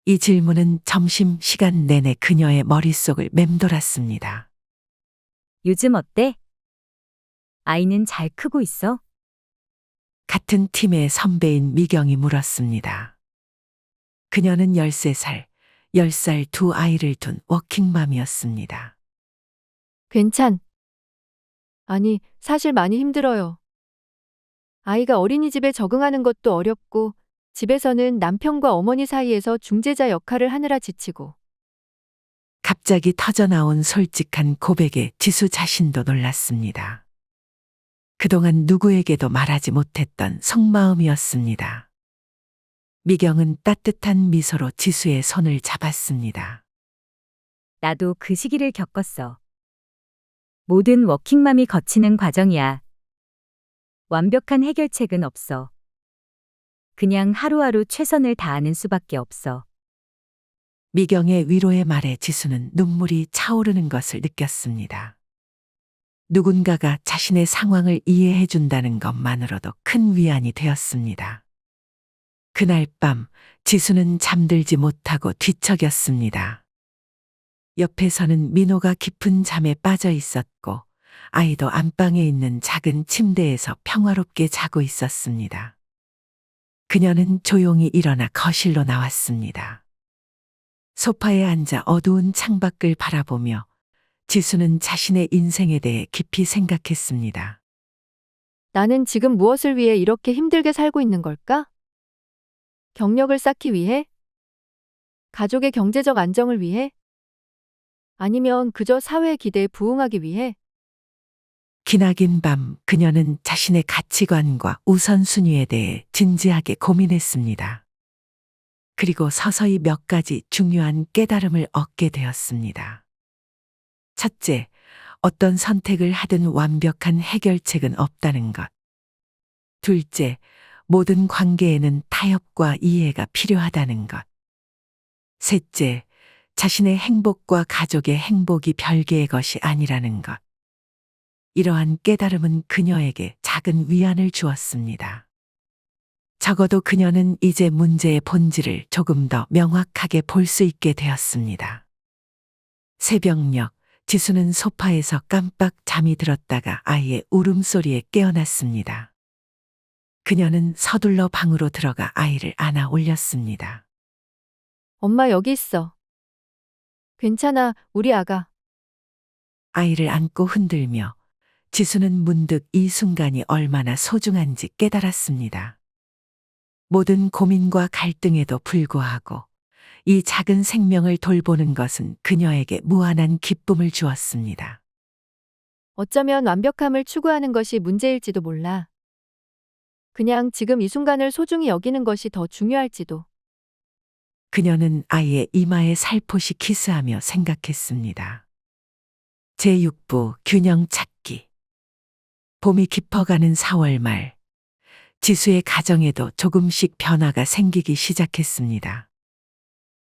이 질문은 점심 시간 내내 그녀의 머릿속을 맴돌았습니다. 요즘 어때? 아이는 잘 크고 있어? 같은 팀의 선배인 미경이 물었습니다. 그녀는 13살, 10살 두 아이를 둔 워킹맘이었습니다. 아니, 사실 많이 힘들어요. 아이가 어린이집에 적응하는 것도 어렵고 집에서는 남편과 어머니 사이에서 중재자 역할을 하느라 지치고. 갑자기 터져나온 솔직한 고백에 지수 자신도 놀랐습니다. 그동안 누구에게도 말하지 못했던 속마음이었습니다. 미경은 따뜻한 미소로 지수의 손을 잡았습니다. 나도 그 시기를 겪었어. 모든 워킹맘이 거치는 과정이야. 완벽한 해결책은 없어. 그냥 하루하루 최선을 다하는 수밖에 없어. 미경의 위로의 말에 지수는 눈물이 차오르는 것을 느꼈습니다. 누군가가 자신의 상황을 이해해 준다는 것만으로도 큰 위안이 되었습니다. 그날 밤 지수는 잠들지 못하고 뒤척였습니다. 옆에서는 민호가 깊은 잠에 빠져 있었고 아이도 안방에 있는 작은 침대에서 평화롭게 자고 있었습니다. 그녀는 조용히 일어나 거실로 나왔습니다. 소파에 앉아 어두운 창밖을 바라보며 지수는 자신의 인생에 대해 깊이 생각했습니다. 나는 지금 무엇을 위해 이렇게 힘들게 살고 있는 걸까? 경력을 쌓기 위해? 가족의 경제적 안정을 위해? 아니면 그저 사회의 기대에 부응하기 위해? 기나긴 밤 그녀는 자신의 가치관과 우선순위에 대해 진지하게 고민했습니다. 그리고 서서히 몇 가지 중요한 깨달음을 얻게 되었습니다. 첫째, 어떤 선택을 하든 완벽한 해결책은 없다는 것. 둘째, 모든 관계에는 타협과 이해가 필요하다는 것. 셋째, 자신의 행복과 가족의 행복이 별개의 것이 아니라는 것. 이러한 깨달음은 그녀에게 작은 위안을 주었습니다. 적어도 그녀는 이제 문제의 본질을 조금 더 명확하게 볼 수 있게 되었습니다. 새벽녘, 지수는 소파에서 깜빡 잠이 들었다가 아이의 울음소리에 깨어났습니다. 그녀는 서둘러 방으로 들어가 아이를 안아 올렸습니다. 엄마 여기 있어. 괜찮아, 우리 아가. 아이를 안고 흔들며 지수는 문득 이 순간이 얼마나 소중한지 깨달았습니다. 모든 고민과 갈등에도 불구하고 이 작은 생명을 돌보는 것은 그녀에게 무한한 기쁨을 주었습니다. 어쩌면 완벽함을 추구하는 것이 문제일지도 몰라. 그냥 지금 이 순간을 소중히 여기는 것이 더 중요할지도. 그녀는 아이의 이마에 살포시 키스하며 생각했습니다. 제6부 균형 찾기. 봄이 깊어가는 4월 말, 지수의 가정에도 조금씩 변화가 생기기 시작했습니다.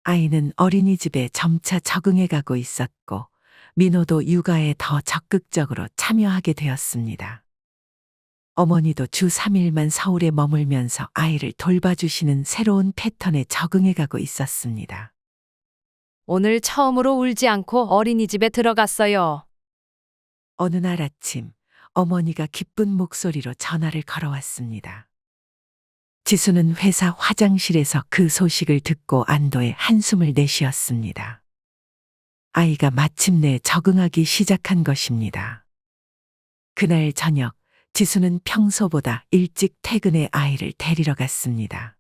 아이는 어린이집에 점차 적응해 가고 있었고, 민호도 육아에 더 적극적으로 참여하게 되었습니다. 어머니도 주 3일만 서울에 머물면서 아이를 돌봐주시는 새로운 패턴에 적응해 가고 있었습니다. 오늘 처음으로 울지 않고 어린이집에 들어갔어요. 어느 날 아침, 어머니가 기쁜 목소리로 전화를 걸어왔습니다. 지수는 회사 화장실에서 그 소식을 듣고 안도의 한숨을 내쉬었습니다. 아이가 마침내 적응하기 시작한 것입니다. 그날 저녁, 지수는 평소보다 일찍 퇴근해 아이를 데리러 갔습니다.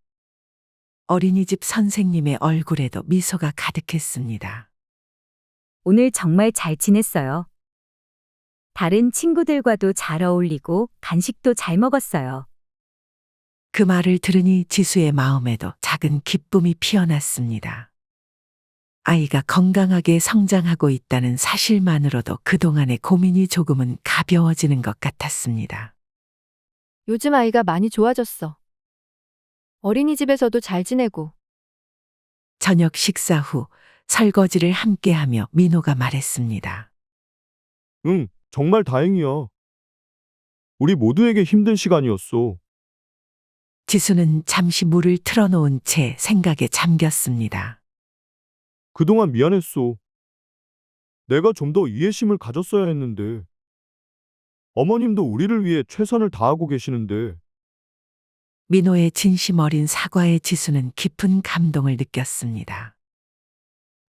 어린이집 선생님의 얼굴에도 미소가 가득했습니다. 오늘 정말 잘 지냈어요. 다른 친구들과도 잘 어울리고 간식도 잘 먹었어요. 그 말을 들으니 지수의 마음에도 작은 기쁨이 피어났습니다. 아이가 건강하게 성장하고 있다는 사실만으로도 그동안의 고민이 조금은 가벼워지는 것 같았습니다. 요즘 아이가 많이 좋아졌어. 어린이집에서도 잘 지내고. 저녁 식사 후 설거지를 함께하며 민호가 말했습니다. 응, 정말 다행이야. 우리 모두에게 힘든 시간이었어. 지수는 잠시 물을 틀어놓은 채 생각에 잠겼습니다. 그동안 미안했어. 내가 좀 더 이해심을 가졌어야 했는데. 어머님도 우리를 위해 최선을 다하고 계시는데. 민호의 진심 어린 사과에 지수는 깊은 감동을 느꼈습니다.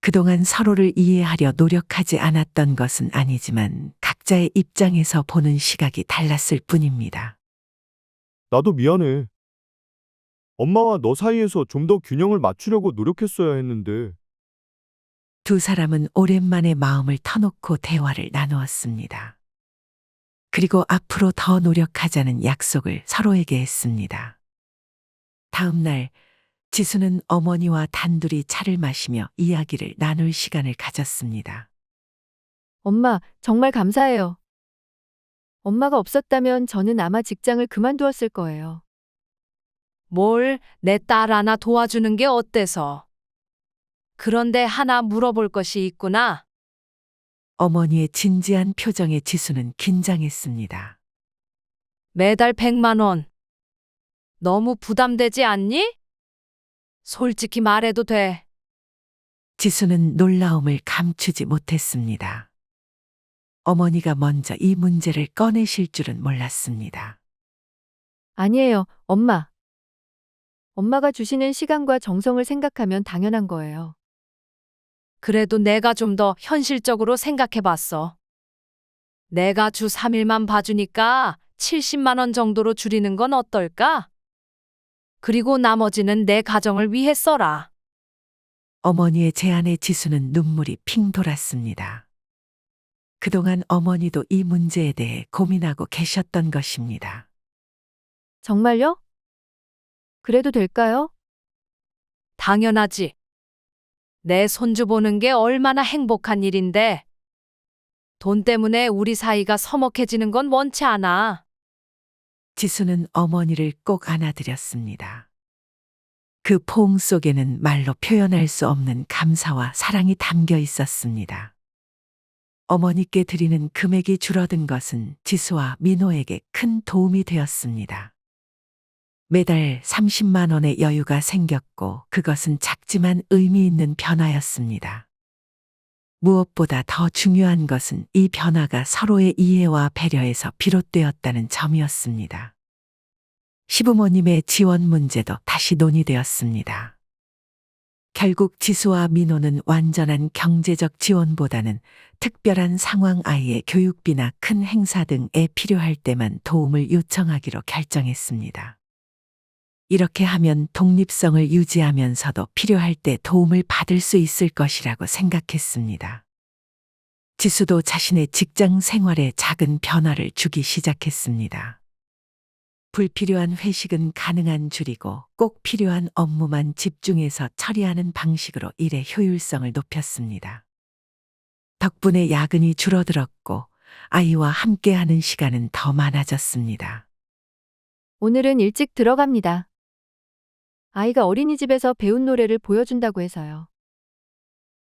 그동안 서로를 이해하려 노력하지 않았던 것은 아니지만 각자의 입장에서 보는 시각이 달랐을 뿐입니다. 나도 미안해. 엄마와 너 사이에서 좀 더 균형을 맞추려고 노력했어야 했는데. 두 사람은 오랜만에 마음을 터놓고 대화를 나누었습니다. 그리고 앞으로 더 노력하자는 약속을 서로에게 했습니다. 다음 날, 지수는 어머니와 단둘이 차를 마시며 이야기를 나눌 시간을 가졌습니다. 엄마, 정말 감사해요. 엄마가 없었다면 저는 아마 직장을 그만두었을 거예요. 뭘, 내 딸 하나 도와주는 게 어때서? 그런데 하나 물어볼 것이 있구나. 어머니의 진지한 표정에 지수는 긴장했습니다. 매달 100만 원. 너무 부담되지 않니? 솔직히 말해도 돼. 지수는 놀라움을 감추지 못했습니다. 어머니가 먼저 이 문제를 꺼내실 줄은 몰랐습니다. 아니에요, 엄마. 엄마가 주시는 시간과 정성을 생각하면 당연한 거예요. 그래도 내가 좀 더 현실적으로 생각해 봤어. 내가 주 3일만 봐주니까 70만 원 정도로 줄이는 건 어떨까? 그리고 나머지는 내 가정을 위해 써라. 어머니의 제안에 지수는 눈물이 핑 돌았습니다. 그동안 어머니도 이 문제에 대해 고민하고 계셨던 것입니다. 정말요? 그래도 될까요? 당연하지. 내 손주 보는 게 얼마나 행복한 일인데. 돈 때문에 우리 사이가 서먹해지는 건 원치 않아. 지수는 어머니를 꼭 안아드렸습니다. 그 포옹 속에는 말로 표현할 수 없는 감사와 사랑이 담겨 있었습니다. 어머니께 드리는 금액이 줄어든 것은 지수와 민호에게 큰 도움이 되었습니다. 매달 30만 원의 여유가 생겼고 그것은 작지만 의미 있는 변화였습니다. 무엇보다 더 중요한 것은 이 변화가 서로의 이해와 배려에서 비롯되었다는 점이었습니다. 시부모님의 지원 문제도 다시 논의되었습니다. 결국 지수와 민호는 완전한 경제적 지원보다는 특별한 상황 아이의 교육비나 큰 행사 등에 필요할 때만 도움을 요청하기로 결정했습니다. 이렇게 하면 독립성을 유지하면서도 필요할 때 도움을 받을 수 있을 것이라고 생각했습니다. 지수도 자신의 직장 생활에 작은 변화를 주기 시작했습니다. 불필요한 회식은 가능한 줄이고 꼭 필요한 업무만 집중해서 처리하는 방식으로 일의 효율성을 높였습니다. 덕분에 야근이 줄어들었고 아이와 함께하는 시간은 더 많아졌습니다. 오늘은 일찍 들어갑니다. 아이가 어린이집에서 배운 노래를 보여준다고 해서요.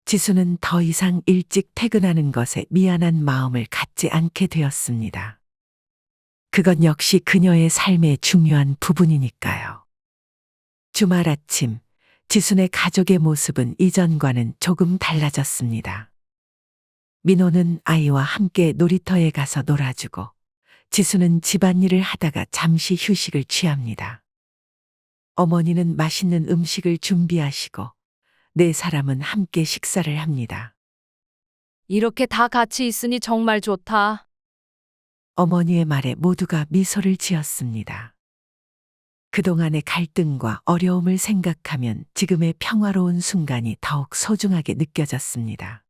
지수는 더 이상 일찍 퇴근하는 것에 미안한 마음을 갖지 않게 되었습니다. 그건 역시 그녀의 삶의 중요한 부분이니까요. 주말 아침, 지순의 가족의 모습은 이전과는 조금 달라졌습니다. 민호는 아이와 함께 놀이터에 가서 놀아주고 지수는 집안일을 하다가 잠시 휴식을 취합니다. 어머니는 맛있는 음식을 준비하시고 네 사람은 함께 식사를 합니다. 이렇게 다 같이 있으니 정말 좋다. 어머니의 말에 모두가 미소를 지었습니다. 그동안의 갈등과 어려움을 생각하면 지금의 평화로운 순간이 더욱 소중하게 느껴졌습니다.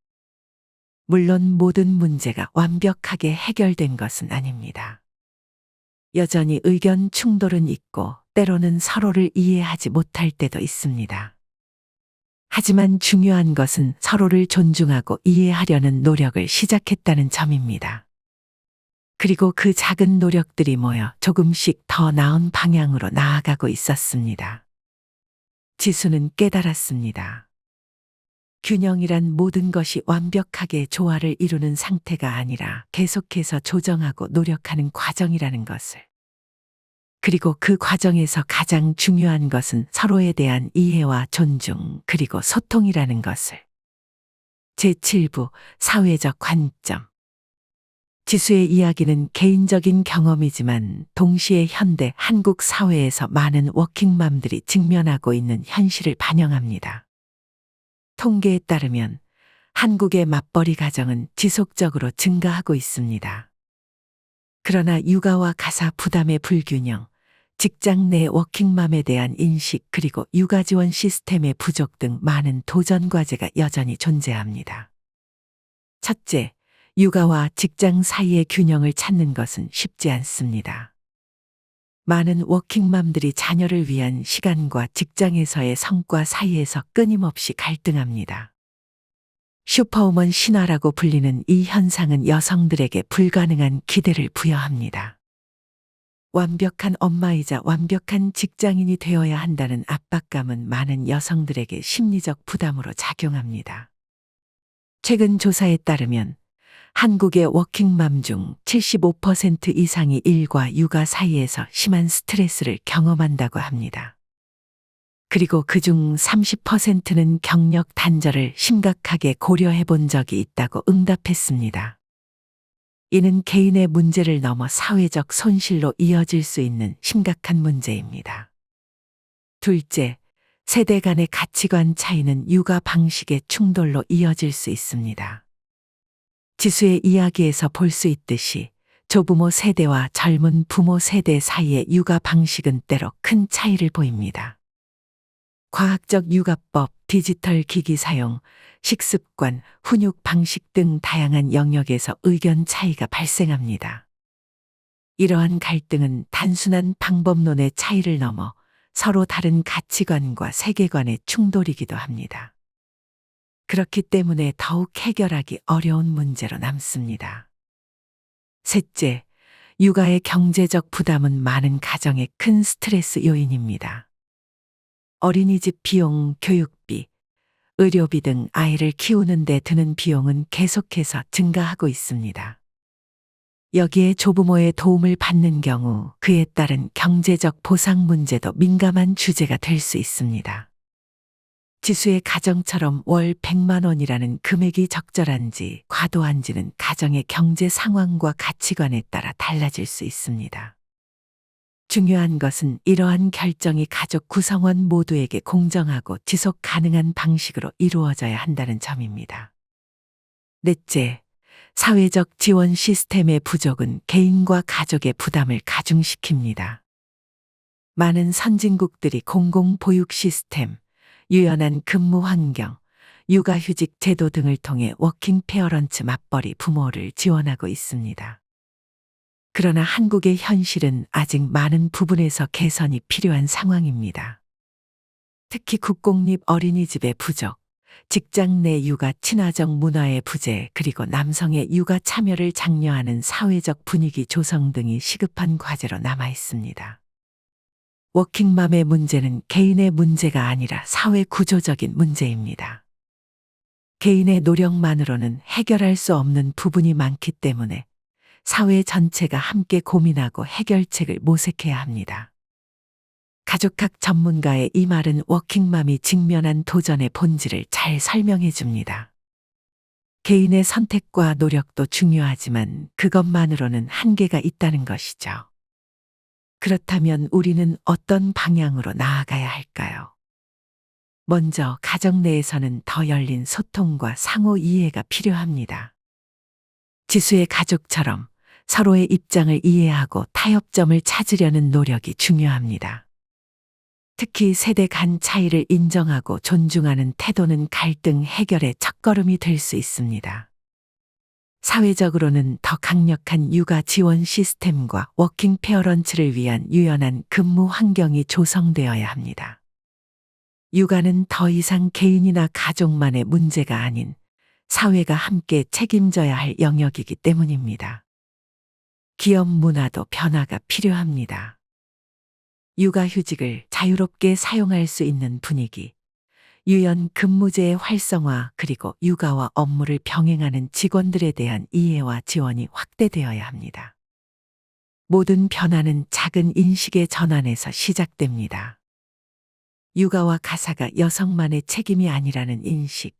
물론 모든 문제가 완벽하게 해결된 것은 아닙니다. 여전히 의견 충돌은 있고 때로는 서로를 이해하지 못할 때도 있습니다. 하지만 중요한 것은 서로를 존중하고 이해하려는 노력을 시작했다는 점입니다. 그리고 그 작은 노력들이 모여 조금씩 더 나은 방향으로 나아가고 있었습니다. 지수는 깨달았습니다. 균형이란 모든 것이 완벽하게 조화를 이루는 상태가 아니라 계속해서 조정하고 노력하는 과정이라는 것을. 그리고 그 과정에서 가장 중요한 것은 서로에 대한 이해와 존중, 그리고 소통이라는 것을. 제7부 사회적 관점. 지수의 이야기는 개인적인 경험이지만 동시에 현대 한국 사회에서 많은 워킹맘들이 직면하고 있는 현실을 반영합니다. 통계에 따르면 한국의 맞벌이 가정은 지속적으로 증가하고 있습니다. 그러나 육아와 가사 부담의 불균형, 직장 내 워킹맘에 대한 인식 그리고 육아 지원 시스템의 부족 등 많은 도전 과제가 여전히 존재합니다. 첫째, 육아와 직장 사이의 균형을 찾는 것은 쉽지 않습니다. 많은 워킹맘들이 자녀를 위한 시간과 직장에서의 성과 사이에서 끊임없이 갈등합니다. 슈퍼우먼 신화라고 불리는 이 현상은 여성들에게 불가능한 기대를 부여합니다. 완벽한 엄마이자 완벽한 직장인이 되어야 한다는 압박감은 많은 여성들에게 심리적 부담으로 작용합니다. 최근 조사에 따르면 한국의 워킹맘 중 75% 이상이 일과 육아 사이에서 심한 스트레스를 경험한다고 합니다. 그리고 그중 30%는 경력 단절을 심각하게 고려해 본 적이 있다고 응답했습니다. 이는 개인의 문제를 넘어 사회적 손실로 이어질 수 있는 심각한 문제입니다. 둘째, 세대 간의 가치관 차이는 육아 방식의 충돌로 이어질 수 있습니다. 지수의 이야기에서 볼 수 있듯이 조부모 세대와 젊은 부모 세대 사이의 육아 방식은 때로 큰 차이를 보입니다. 과학적 육아법, 디지털 기기 사용, 식습관, 훈육 방식 등 다양한 영역에서 의견 차이가 발생합니다. 이러한 갈등은 단순한 방법론의 차이를 넘어 서로 다른 가치관과 세계관의 충돌이기도 합니다. 그렇기 때문에 더욱 해결하기 어려운 문제로 남습니다. 셋째, 육아의 경제적 부담은 많은 가정의 큰 스트레스 요인입니다. 어린이집 비용, 교육비, 의료비 등 아이를 키우는 데 드는 비용은 계속해서 증가하고 있습니다. 여기에 조부모의 도움을 받는 경우 그에 따른 경제적 보상 문제도 민감한 주제가 될 수 있습니다. 지수의 가정처럼 월 100만 원이라는 금액이 적절한지 과도한지는 가정의 경제 상황과 가치관에 따라 달라질 수 있습니다. 중요한 것은 이러한 결정이 가족 구성원 모두에게 공정하고 지속 가능한 방식으로 이루어져야 한다는 점입니다. 넷째, 사회적 지원 시스템의 부족은 개인과 가족의 부담을 가중시킵니다. 많은 선진국들이 공공보육 시스템, 유연한 근무 환경, 육아휴직 제도 등을 통해 워킹 페어런트 맞벌이 부모를 지원하고 있습니다. 그러나 한국의 현실은 아직 많은 부분에서 개선이 필요한 상황입니다. 특히 국공립 어린이집의 부족, 직장 내 육아 친화적 문화의 부재, 그리고 남성의 육아 참여를 장려하는 사회적 분위기 조성 등이 시급한 과제로 남아 있습니다. 워킹맘의 문제는 개인의 문제가 아니라 사회 구조적인 문제입니다. 개인의 노력만으로는 해결할 수 없는 부분이 많기 때문에 사회 전체가 함께 고민하고 해결책을 모색해야 합니다. 가족학 전문가의 이 말은 워킹맘이 직면한 도전의 본질을 잘 설명해 줍니다. 개인의 선택과 노력도 중요하지만 그것만으로는 한계가 있다는 것이죠. 그렇다면 우리는 어떤 방향으로 나아가야 할까요? 먼저 가정 내에서는 더 열린 소통과 상호 이해가 필요합니다. 지수의 가족처럼 서로의 입장을 이해하고 타협점을 찾으려는 노력이 중요합니다. 특히 세대 간 차이를 인정하고 존중하는 태도는 갈등 해결의 첫걸음이 될 수 있습니다. 사회적으로는 더 강력한 육아 지원 시스템과 워킹 페어런츠를 위한 유연한 근무 환경이 조성되어야 합니다. 육아는 더 이상 개인이나 가족만의 문제가 아닌 사회가 함께 책임져야 할 영역이기 때문입니다. 기업 문화도 변화가 필요합니다. 육아휴직을 자유롭게 사용할 수 있는 분위기, 유연 근무제의 활성화, 그리고 육아와 업무를 병행하는 직원들에 대한 이해와 지원이 확대되어야 합니다. 모든 변화는 작은 인식의 전환에서 시작됩니다. 육아와 가사가 여성만의 책임이 아니라는 인식,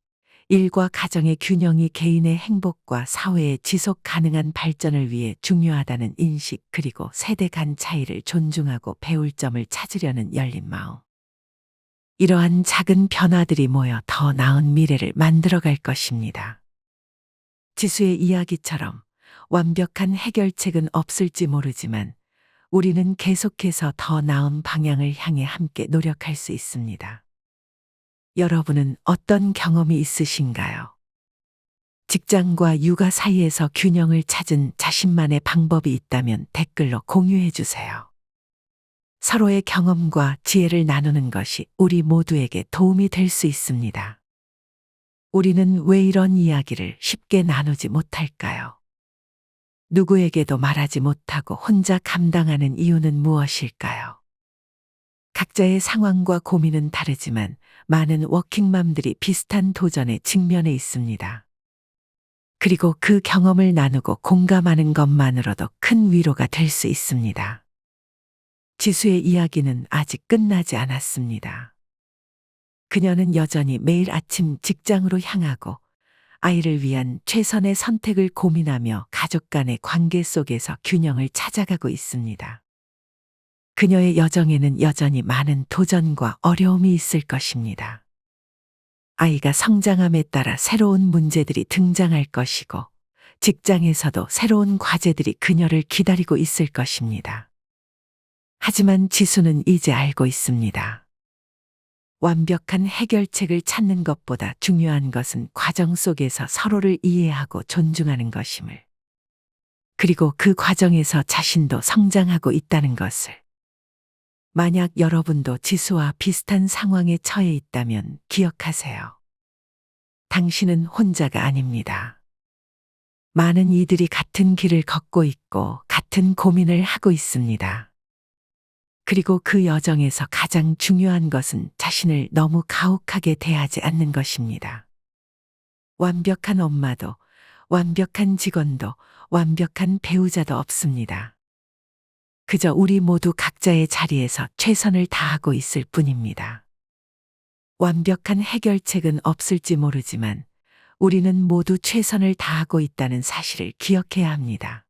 일과 가정의 균형이 개인의 행복과 사회의 지속 가능한 발전을 위해 중요하다는 인식, 그리고 세대 간 차이를 존중하고 배울 점을 찾으려는 열린 마음. 이러한 작은 변화들이 모여 더 나은 미래를 만들어갈 것입니다. 지수의 이야기처럼 완벽한 해결책은 없을지 모르지만 우리는 계속해서 더 나은 방향을 향해 함께 노력할 수 있습니다. 여러분은 어떤 경험이 있으신가요? 직장과 육아 사이에서 균형을 찾은 자신만의 방법이 있다면 댓글로 공유해 주세요. 서로의 경험과 지혜를 나누는 것이 우리 모두에게 도움이 될 수 있습니다. 우리는 왜 이런 이야기를 쉽게 나누지 못할까요? 누구에게도 말하지 못하고 혼자 감당하는 이유는 무엇일까요? 각자의 상황과 고민은 다르지만 많은 워킹맘들이 비슷한 도전에 직면해 있습니다. 그리고 그 경험을 나누고 공감하는 것만으로도 큰 위로가 될 수 있습니다. 지수의 이야기는 아직 끝나지 않았습니다. 그녀는 여전히 매일 아침 직장으로 향하고 아이를 위한 최선의 선택을 고민하며 가족 간의 관계 속에서 균형을 찾아가고 있습니다. 그녀의 여정에는 여전히 많은 도전과 어려움이 있을 것입니다. 아이가 성장함에 따라 새로운 문제들이 등장할 것이고 직장에서도 새로운 과제들이 그녀를 기다리고 있을 것입니다. 하지만 지수는 이제 알고 있습니다. 완벽한 해결책을 찾는 것보다 중요한 것은 과정 속에서 서로를 이해하고 존중하는 것임을, 그리고 그 과정에서 자신도 성장하고 있다는 것을. 만약 여러분도 지수와 비슷한 상황에 처해 있다면 기억하세요. 당신은 혼자가 아닙니다. 많은 이들이 같은 길을 걷고 있고 같은 고민을 하고 있습니다. 그리고 그 여정에서 가장 중요한 것은 자신을 너무 가혹하게 대하지 않는 것입니다. 완벽한 엄마도, 완벽한 직원도, 완벽한 배우자도 없습니다. 그저 우리 모두 각자의 자리에서 최선을 다하고 있을 뿐입니다. 완벽한 해결책은 없을지 모르지만 우리는 모두 최선을 다하고 있다는 사실을 기억해야 합니다.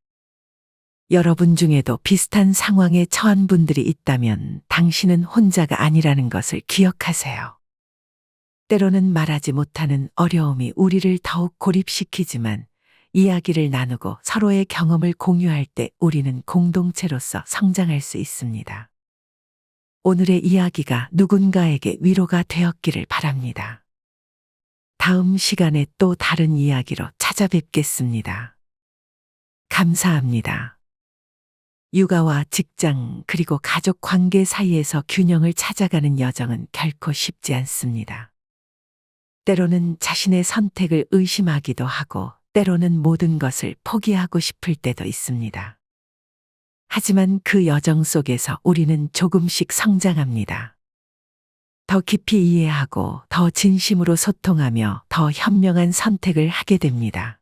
여러분 중에도 비슷한 상황에 처한 분들이 있다면 당신은 혼자가 아니라는 것을 기억하세요. 때로는 말하지 못하는 어려움이 우리를 더욱 고립시키지만 이야기를 나누고 서로의 경험을 공유할 때 우리는 공동체로서 성장할 수 있습니다. 오늘의 이야기가 누군가에게 위로가 되었기를 바랍니다. 다음 시간에 또 다른 이야기로 찾아뵙겠습니다. 감사합니다. 육아와 직장 그리고 가족 관계 사이에서 균형을 찾아가는 여정은 결코 쉽지 않습니다. 때로는 자신의 선택을 의심하기도 하고 때로는 모든 것을 포기하고 싶을 때도 있습니다. 하지만 그 여정 속에서 우리는 조금씩 성장합니다. 더 깊이 이해하고 더 진심으로 소통하며 더 현명한 선택을 하게 됩니다.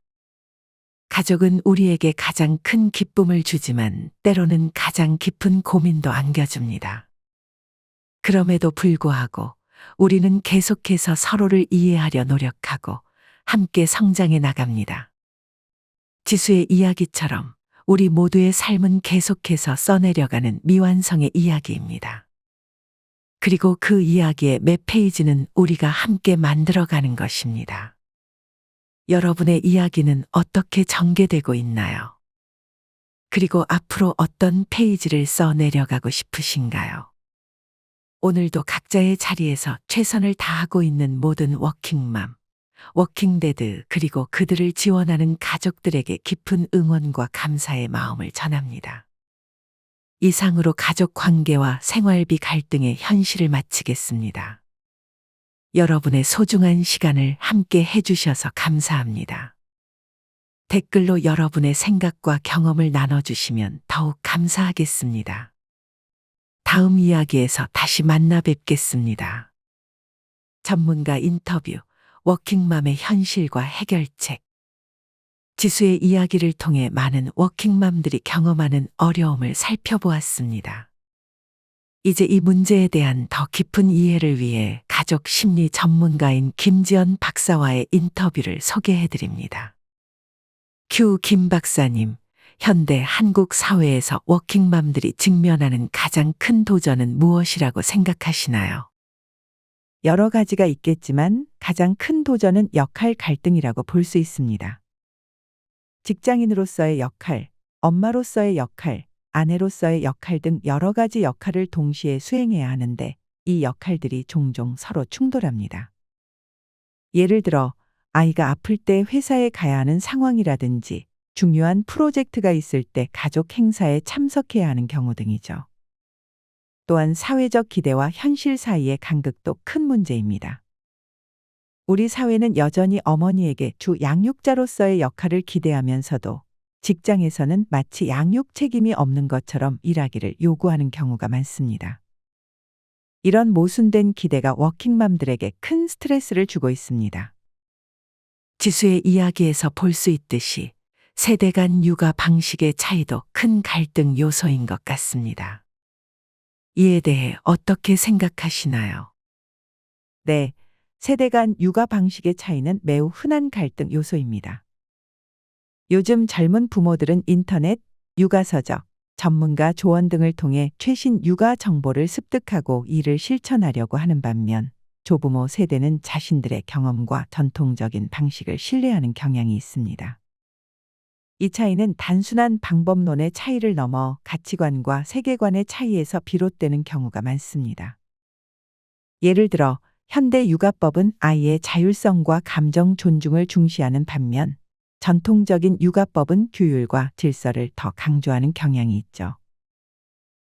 가족은 우리에게 가장 큰 기쁨을 주지만 때로는 가장 깊은 고민도 안겨줍니다. 그럼에도 불구하고 우리는 계속해서 서로를 이해하려 노력하고 함께 성장해 나갑니다. 지수의 이야기처럼 우리 모두의 삶은 계속해서 써내려가는 미완성의 이야기입니다. 그리고 그 이야기의 몇 페이지는 우리가 함께 만들어가는 것입니다. 여러분의 이야기는 어떻게 전개되고 있나요? 그리고 앞으로 어떤 페이지를 써내려가고 싶으신가요? 오늘도 각자의 자리에서 최선을 다하고 있는 모든 워킹맘, 워킹데드 그리고 그들을 지원하는 가족들에게 깊은 응원과 감사의 마음을 전합니다. 이상으로 가족 관계와 생활비 갈등의 현실을 마치겠습니다. 여러분의 소중한 시간을 함께 해주셔서 감사합니다. 댓글로 여러분의 생각과 경험을 나눠주시면 더욱 감사하겠습니다. 다음 이야기에서 다시 만나 뵙겠습니다. 전문가 인터뷰, 워킹맘의 현실과 해결책. 지수의 이야기를 통해 많은 워킹맘들이 경험하는 어려움을 살펴보았습니다. 이제 이 문제에 대한 더 깊은 이해를 위해 가족 심리 전문가인 김지연 박사와의 인터뷰를 소개해드립니다. 김 박사님, 현대 한국 사회에서 워킹맘들이 직면하는 가장 큰 도전은 무엇이라고 생각하시나요? 여러 가지가 있겠지만 가장 큰 도전은 역할 갈등이라고 볼 수 있습니다. 직장인으로서의 역할, 엄마로서의 역할, 아내로서의 역할 등 여러 가지 역할을 동시에 수행해야 하는데 이 역할들이 종종 서로 충돌합니다. 예를 들어 아이가 아플 때 회사에 가야 하는 상황이라든지 중요한 프로젝트가 있을 때 가족 행사에 참석해야 하는 경우 등이죠. 또한 사회적 기대와 현실 사이의 간극도 큰 문제입니다. 우리 사회는 여전히 어머니에게 주 양육자로서의 역할을 기대하면서도 직장에서는 마치 양육 책임이 없는 것처럼 일하기를 요구하는 경우가 많습니다. 이런 모순된 기대가 워킹맘들에게 큰 스트레스를 주고 있습니다. 지수의 이야기에서 볼 수 있듯이 세대 간 육아 방식의 차이도 큰 갈등 요소인 것 같습니다. 이에 대해 어떻게 생각하시나요? 네, 세대 간 육아 방식의 차이는 매우 흔한 갈등 요소입니다. 요즘 젊은 부모들은 인터넷, 육아서적, 전문가 조언 등을 통해 최신 육아 정보를 습득하고 이를 실천하려고 하는 반면 조부모 세대는 자신들의 경험과 전통적인 방식을 신뢰하는 경향이 있습니다. 이 차이는 단순한 방법론의 차이를 넘어 가치관과 세계관의 차이에서 비롯되는 경우가 많습니다. 예를 들어 현대 육아법은 아이의 자율성과 감정 존중을 중시하는 반면 전통적인 육아법은 규율과 질서를 더 강조하는 경향이 있죠.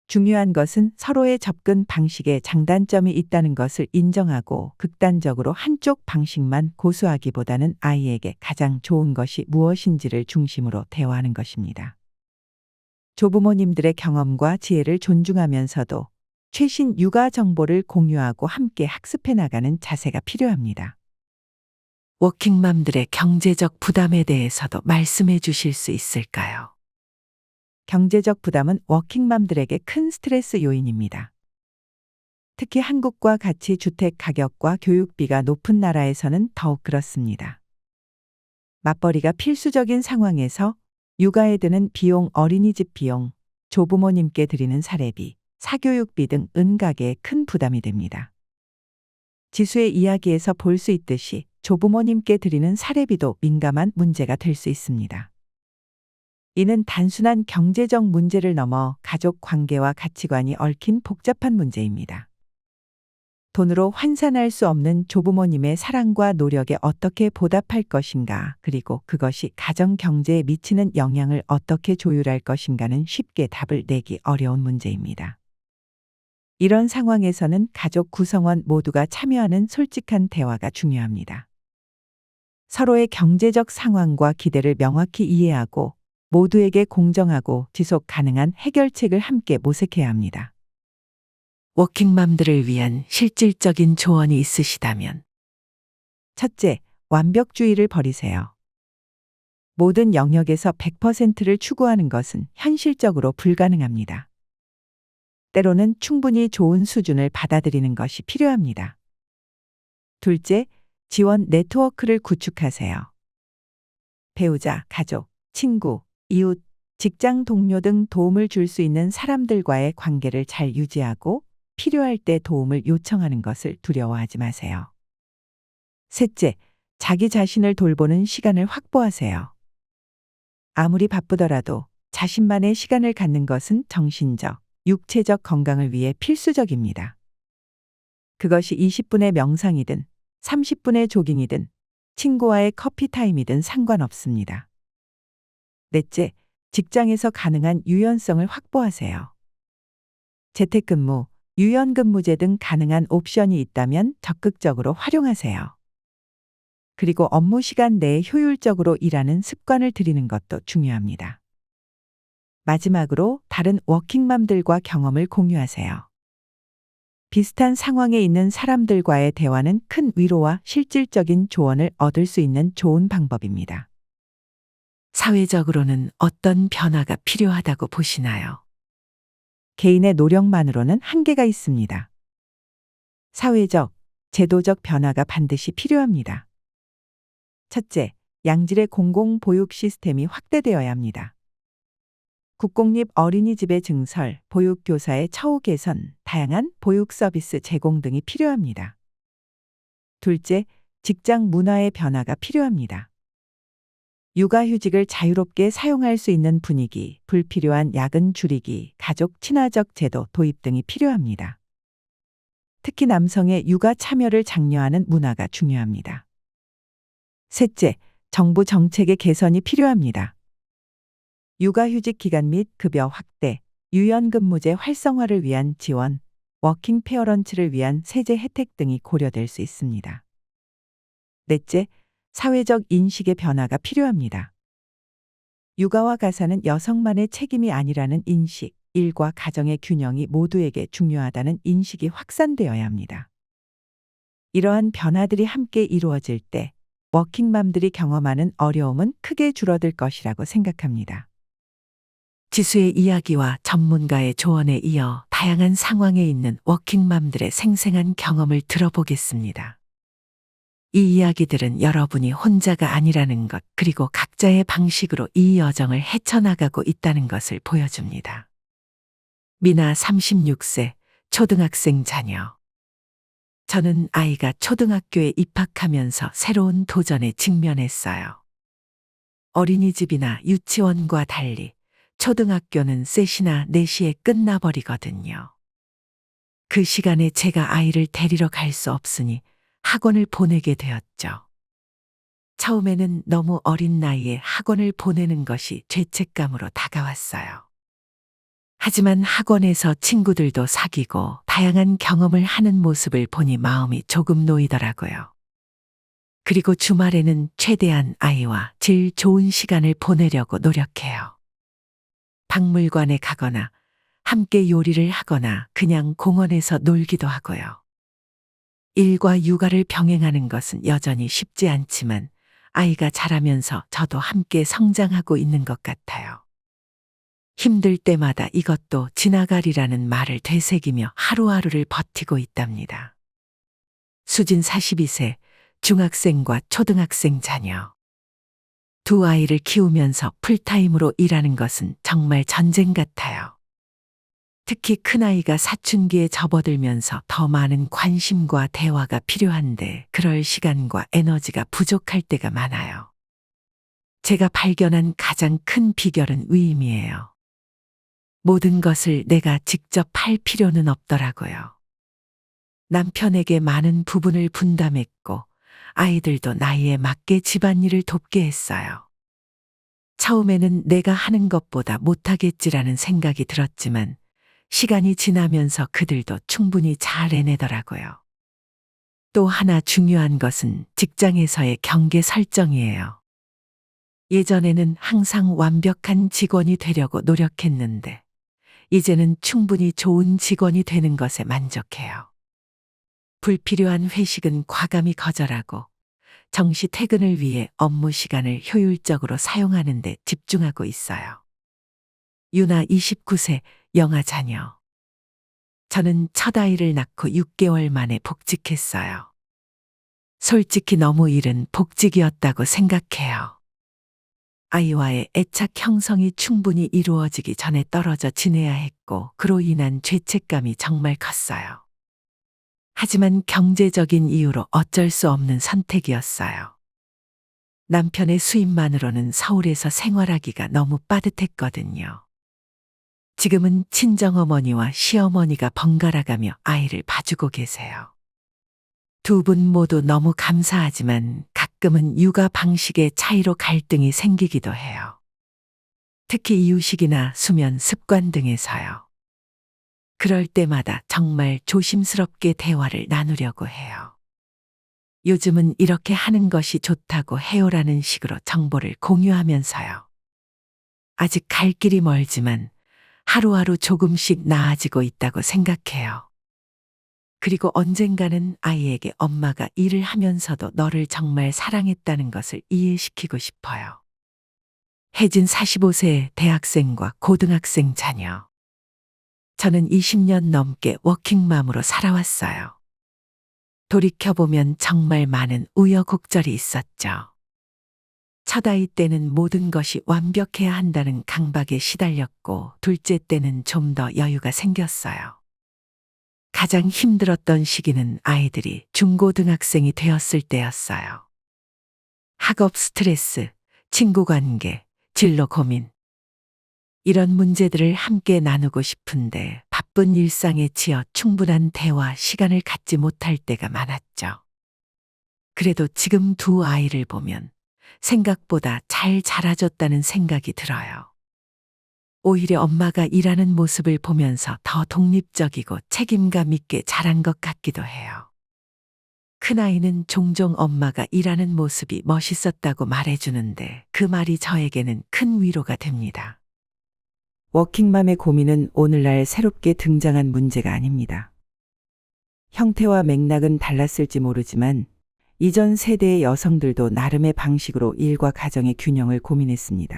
중요한 것은 서로의 접근 방식에 장단점이 있다는 것을 인정하고 극단적으로 한쪽 방식만 고수하기보다는 아이에게 가장 좋은 것이 무엇인지를 중심으로 대화하는 것입니다. 조부모님들의 경험과 지혜를 존중하면서도 최신 육아 정보를 공유하고 함께 학습해 나가는 자세가 필요합니다. 워킹맘들의 경제적 부담에 대해서도 말씀해 주실 수 있을까요? 경제적 부담은 워킹맘들에게 큰 스트레스 요인입니다. 특히 한국과 같이 주택 가격과 교육비가 높은 나라에서는 더욱 그렇습니다. 맞벌이가 필수적인 상황에서 육아에 드는 비용, 어린이집 비용, 조부모님께 드리는 사례비, 사교육비 등 은가계에 큰 부담이 됩니다. 지수의 이야기에서 볼 수 있듯이 조부모님께 드리는 사례비도 민감한 문제가 될 수 있습니다. 이는 단순한 경제적 문제를 넘어 가족 관계와 가치관이 얽힌 복잡한 문제입니다. 돈으로 환산할 수 없는 조부모님의 사랑과 노력에 어떻게 보답할 것인가, 그리고 그것이 가정 경제에 미치는 영향을 어떻게 조율할 것인가는 쉽게 답을 내기 어려운 문제입니다. 이런 상황에서는 가족 구성원 모두가 참여하는 솔직한 대화가 중요합니다. 서로의 경제적 상황과 기대를 명확히 이해하고 모두에게 공정하고 지속 가능한 해결책을 함께 모색해야 합니다. 워킹맘들을 위한 실질적인 조언이 있으시다면 첫째, 완벽주의를 버리세요. 모든 영역에서 100%를 추구하는 것은 현실적으로 불가능합니다. 때로는 충분히 좋은 수준을 받아들이는 것이 필요합니다. 둘째, 지원 네트워크를 구축하세요. 배우자, 가족, 친구, 이웃, 직장 동료 등 도움을 줄 수 있는 사람들과의 관계를 잘 유지하고 필요할 때 도움을 요청하는 것을 두려워하지 마세요. 셋째, 자기 자신을 돌보는 시간을 확보하세요. 아무리 바쁘더라도 자신만의 시간을 갖는 것은 정신적, 육체적 건강을 위해 필수적입니다. 그것이 20분의 명상이든 30분의 조깅이든 친구와의 커피 타임이든 상관없습니다. 넷째, 직장에서 가능한 유연성을 확보하세요. 재택근무, 유연근무제 등 가능한 옵션이 있다면 적극적으로 활용하세요. 그리고 업무 시간 내에 효율적으로 일하는 습관을 들이는 것도 중요합니다. 마지막으로 다른 워킹맘들과 경험을 공유하세요. 비슷한 상황에 있는 사람들과의 대화는 큰 위로와 실질적인 조언을 얻을 수 있는 좋은 방법입니다. 사회적으로는 어떤 변화가 필요하다고 보시나요? 개인의 노력만으로는 한계가 있습니다. 사회적, 제도적 변화가 반드시 필요합니다. 첫째, 양질의 공공보육 시스템이 확대되어야 합니다. 국공립 어린이집의 증설, 보육교사의 처우 개선, 다양한 보육 서비스 제공 등이 필요합니다. 둘째, 직장 문화의 변화가 필요합니다. 육아휴직을 자유롭게 사용할 수 있는 분위기, 불필요한 야근 줄이기, 가족 친화적 제도 도입 등이 필요합니다. 특히 남성의 육아 참여를 장려하는 문화가 중요합니다. 셋째, 정부 정책의 개선이 필요합니다. 육아휴직 기간 및 급여 확대, 유연근무제 활성화를 위한 지원, 워킹 페어런츠를 위한 세제 혜택 등이 고려될 수 있습니다. 넷째, 사회적 인식의 변화가 필요합니다. 육아와 가사는 여성만의 책임이 아니라는 인식, 일과 가정의 균형이 모두에게 중요하다는 인식이 확산되어야 합니다. 이러한 변화들이 함께 이루어질 때 워킹맘들이 경험하는 어려움은 크게 줄어들 것이라고 생각합니다. 지수의 이야기와 전문가의 조언에 이어 다양한 상황에 있는 워킹맘들의 생생한 경험을 들어보겠습니다. 이 이야기들은 여러분이 혼자가 아니라는 것, 그리고 각자의 방식으로 이 여정을 헤쳐나가고 있다는 것을 보여줍니다. 미나 36세, 초등학생 자녀. 저는 아이가 초등학교에 입학하면서 새로운 도전에 직면했어요. 어린이집이나 유치원과 달리 초등학교는 3시나 4시에 끝나버리거든요. 그 시간에 제가 아이를 데리러 갈 수 없으니 학원을 보내게 되었죠. 처음에는 너무 어린 나이에 학원을 보내는 것이 죄책감으로 다가왔어요. 하지만 학원에서 친구들도 사귀고 다양한 경험을 하는 모습을 보니 마음이 조금 놓이더라고요. 그리고 주말에는 최대한 아이와 질 좋은 시간을 보내려고 노력해요. 박물관에 가거나 함께 요리를 하거나 그냥 공원에서 놀기도 하고요. 일과 육아를 병행하는 것은 여전히 쉽지 않지만 아이가 자라면서 저도 함께 성장하고 있는 것 같아요. 힘들 때마다 이것도 지나가리라는 말을 되새기며 하루하루를 버티고 있답니다. 수진 42세, 중학생과 초등학생 자녀. 두 아이를 키우면서 풀타임으로 일하는 것은 정말 전쟁 같아요. 특히 큰아이가 사춘기에 접어들면서 더 많은 관심과 대화가 필요한데 그럴 시간과 에너지가 부족할 때가 많아요. 제가 발견한 가장 큰 비결은 위임이에요. 모든 것을 내가 직접 할 필요는 없더라고요. 남편에게 많은 부분을 분담했고 아이들도 나이에 맞게 집안일을 돕게 했어요. 처음에는 내가 하는 것보다 못하겠지라는 생각이 들었지만 시간이 지나면서 그들도 충분히 잘 해내더라고요. 또 하나 중요한 것은 직장에서의 경계 설정이에요. 예전에는 항상 완벽한 직원이 되려고 노력했는데 이제는 충분히 좋은 직원이 되는 것에 만족해요. 불필요한 회식은 과감히 거절하고 정시 퇴근을 위해 업무 시간을 효율적으로 사용하는 데 집중하고 있어요. 유나 29세, 영아 자녀. 저는 첫 아이를 낳고 6개월 만에 복직했어요. 솔직히 너무 이른 복직이었다고 생각해요. 아이와의 애착 형성이 충분히 이루어지기 전에 떨어져 지내야 했고 그로 인한 죄책감이 정말 컸어요. 하지만 경제적인 이유로 어쩔 수 없는 선택이었어요. 남편의 수입만으로는 서울에서 생활하기가 너무 빠듯했거든요. 지금은 친정어머니와 시어머니가 번갈아가며 아이를 봐주고 계세요. 두 분 모두 너무 감사하지만 가끔은 육아 방식의 차이로 갈등이 생기기도 해요. 특히 이유식이나 수면 습관 등에서요. 그럴 때마다 정말 조심스럽게 대화를 나누려고 해요. 요즘은 이렇게 하는 것이 좋다고 해요라는 식으로 정보를 공유하면서요. 아직 갈 길이 멀지만 하루하루 조금씩 나아지고 있다고 생각해요. 그리고 언젠가는 아이에게 엄마가 일을 하면서도 너를 정말 사랑했다는 것을 이해시키고 싶어요. 혜진 45세 대학생과 고등학생 자녀. 저는 20년 넘게 워킹맘으로 살아왔어요. 돌이켜보면 정말 많은 우여곡절이 있었죠. 첫 아이 때는 모든 것이 완벽해야 한다는 강박에 시달렸고 둘째 때는 좀 더 여유가 생겼어요. 가장 힘들었던 시기는 아이들이 중고등학생이 되었을 때였어요. 학업 스트레스, 친구 관계, 진로 고민. 이런 문제들을 함께 나누고 싶은데 바쁜 일상에 치여 충분한 대화 시간을 갖지 못할 때가 많았죠. 그래도 지금 두 아이를 보면 생각보다 잘 자라줬다는 생각이 들어요. 오히려 엄마가 일하는 모습을 보면서 더 독립적이고 책임감 있게 자란 것 같기도 해요. 큰아이는 종종 엄마가 일하는 모습이 멋있었다고 말해주는데 그 말이 저에게는 큰 위로가 됩니다. 워킹맘의 고민은 오늘날 새롭게 등장한 문제가 아닙니다. 형태와 맥락은 달랐을지 모르지만 이전 세대의 여성들도 나름의 방식으로 일과 가정의 균형을 고민했습니다.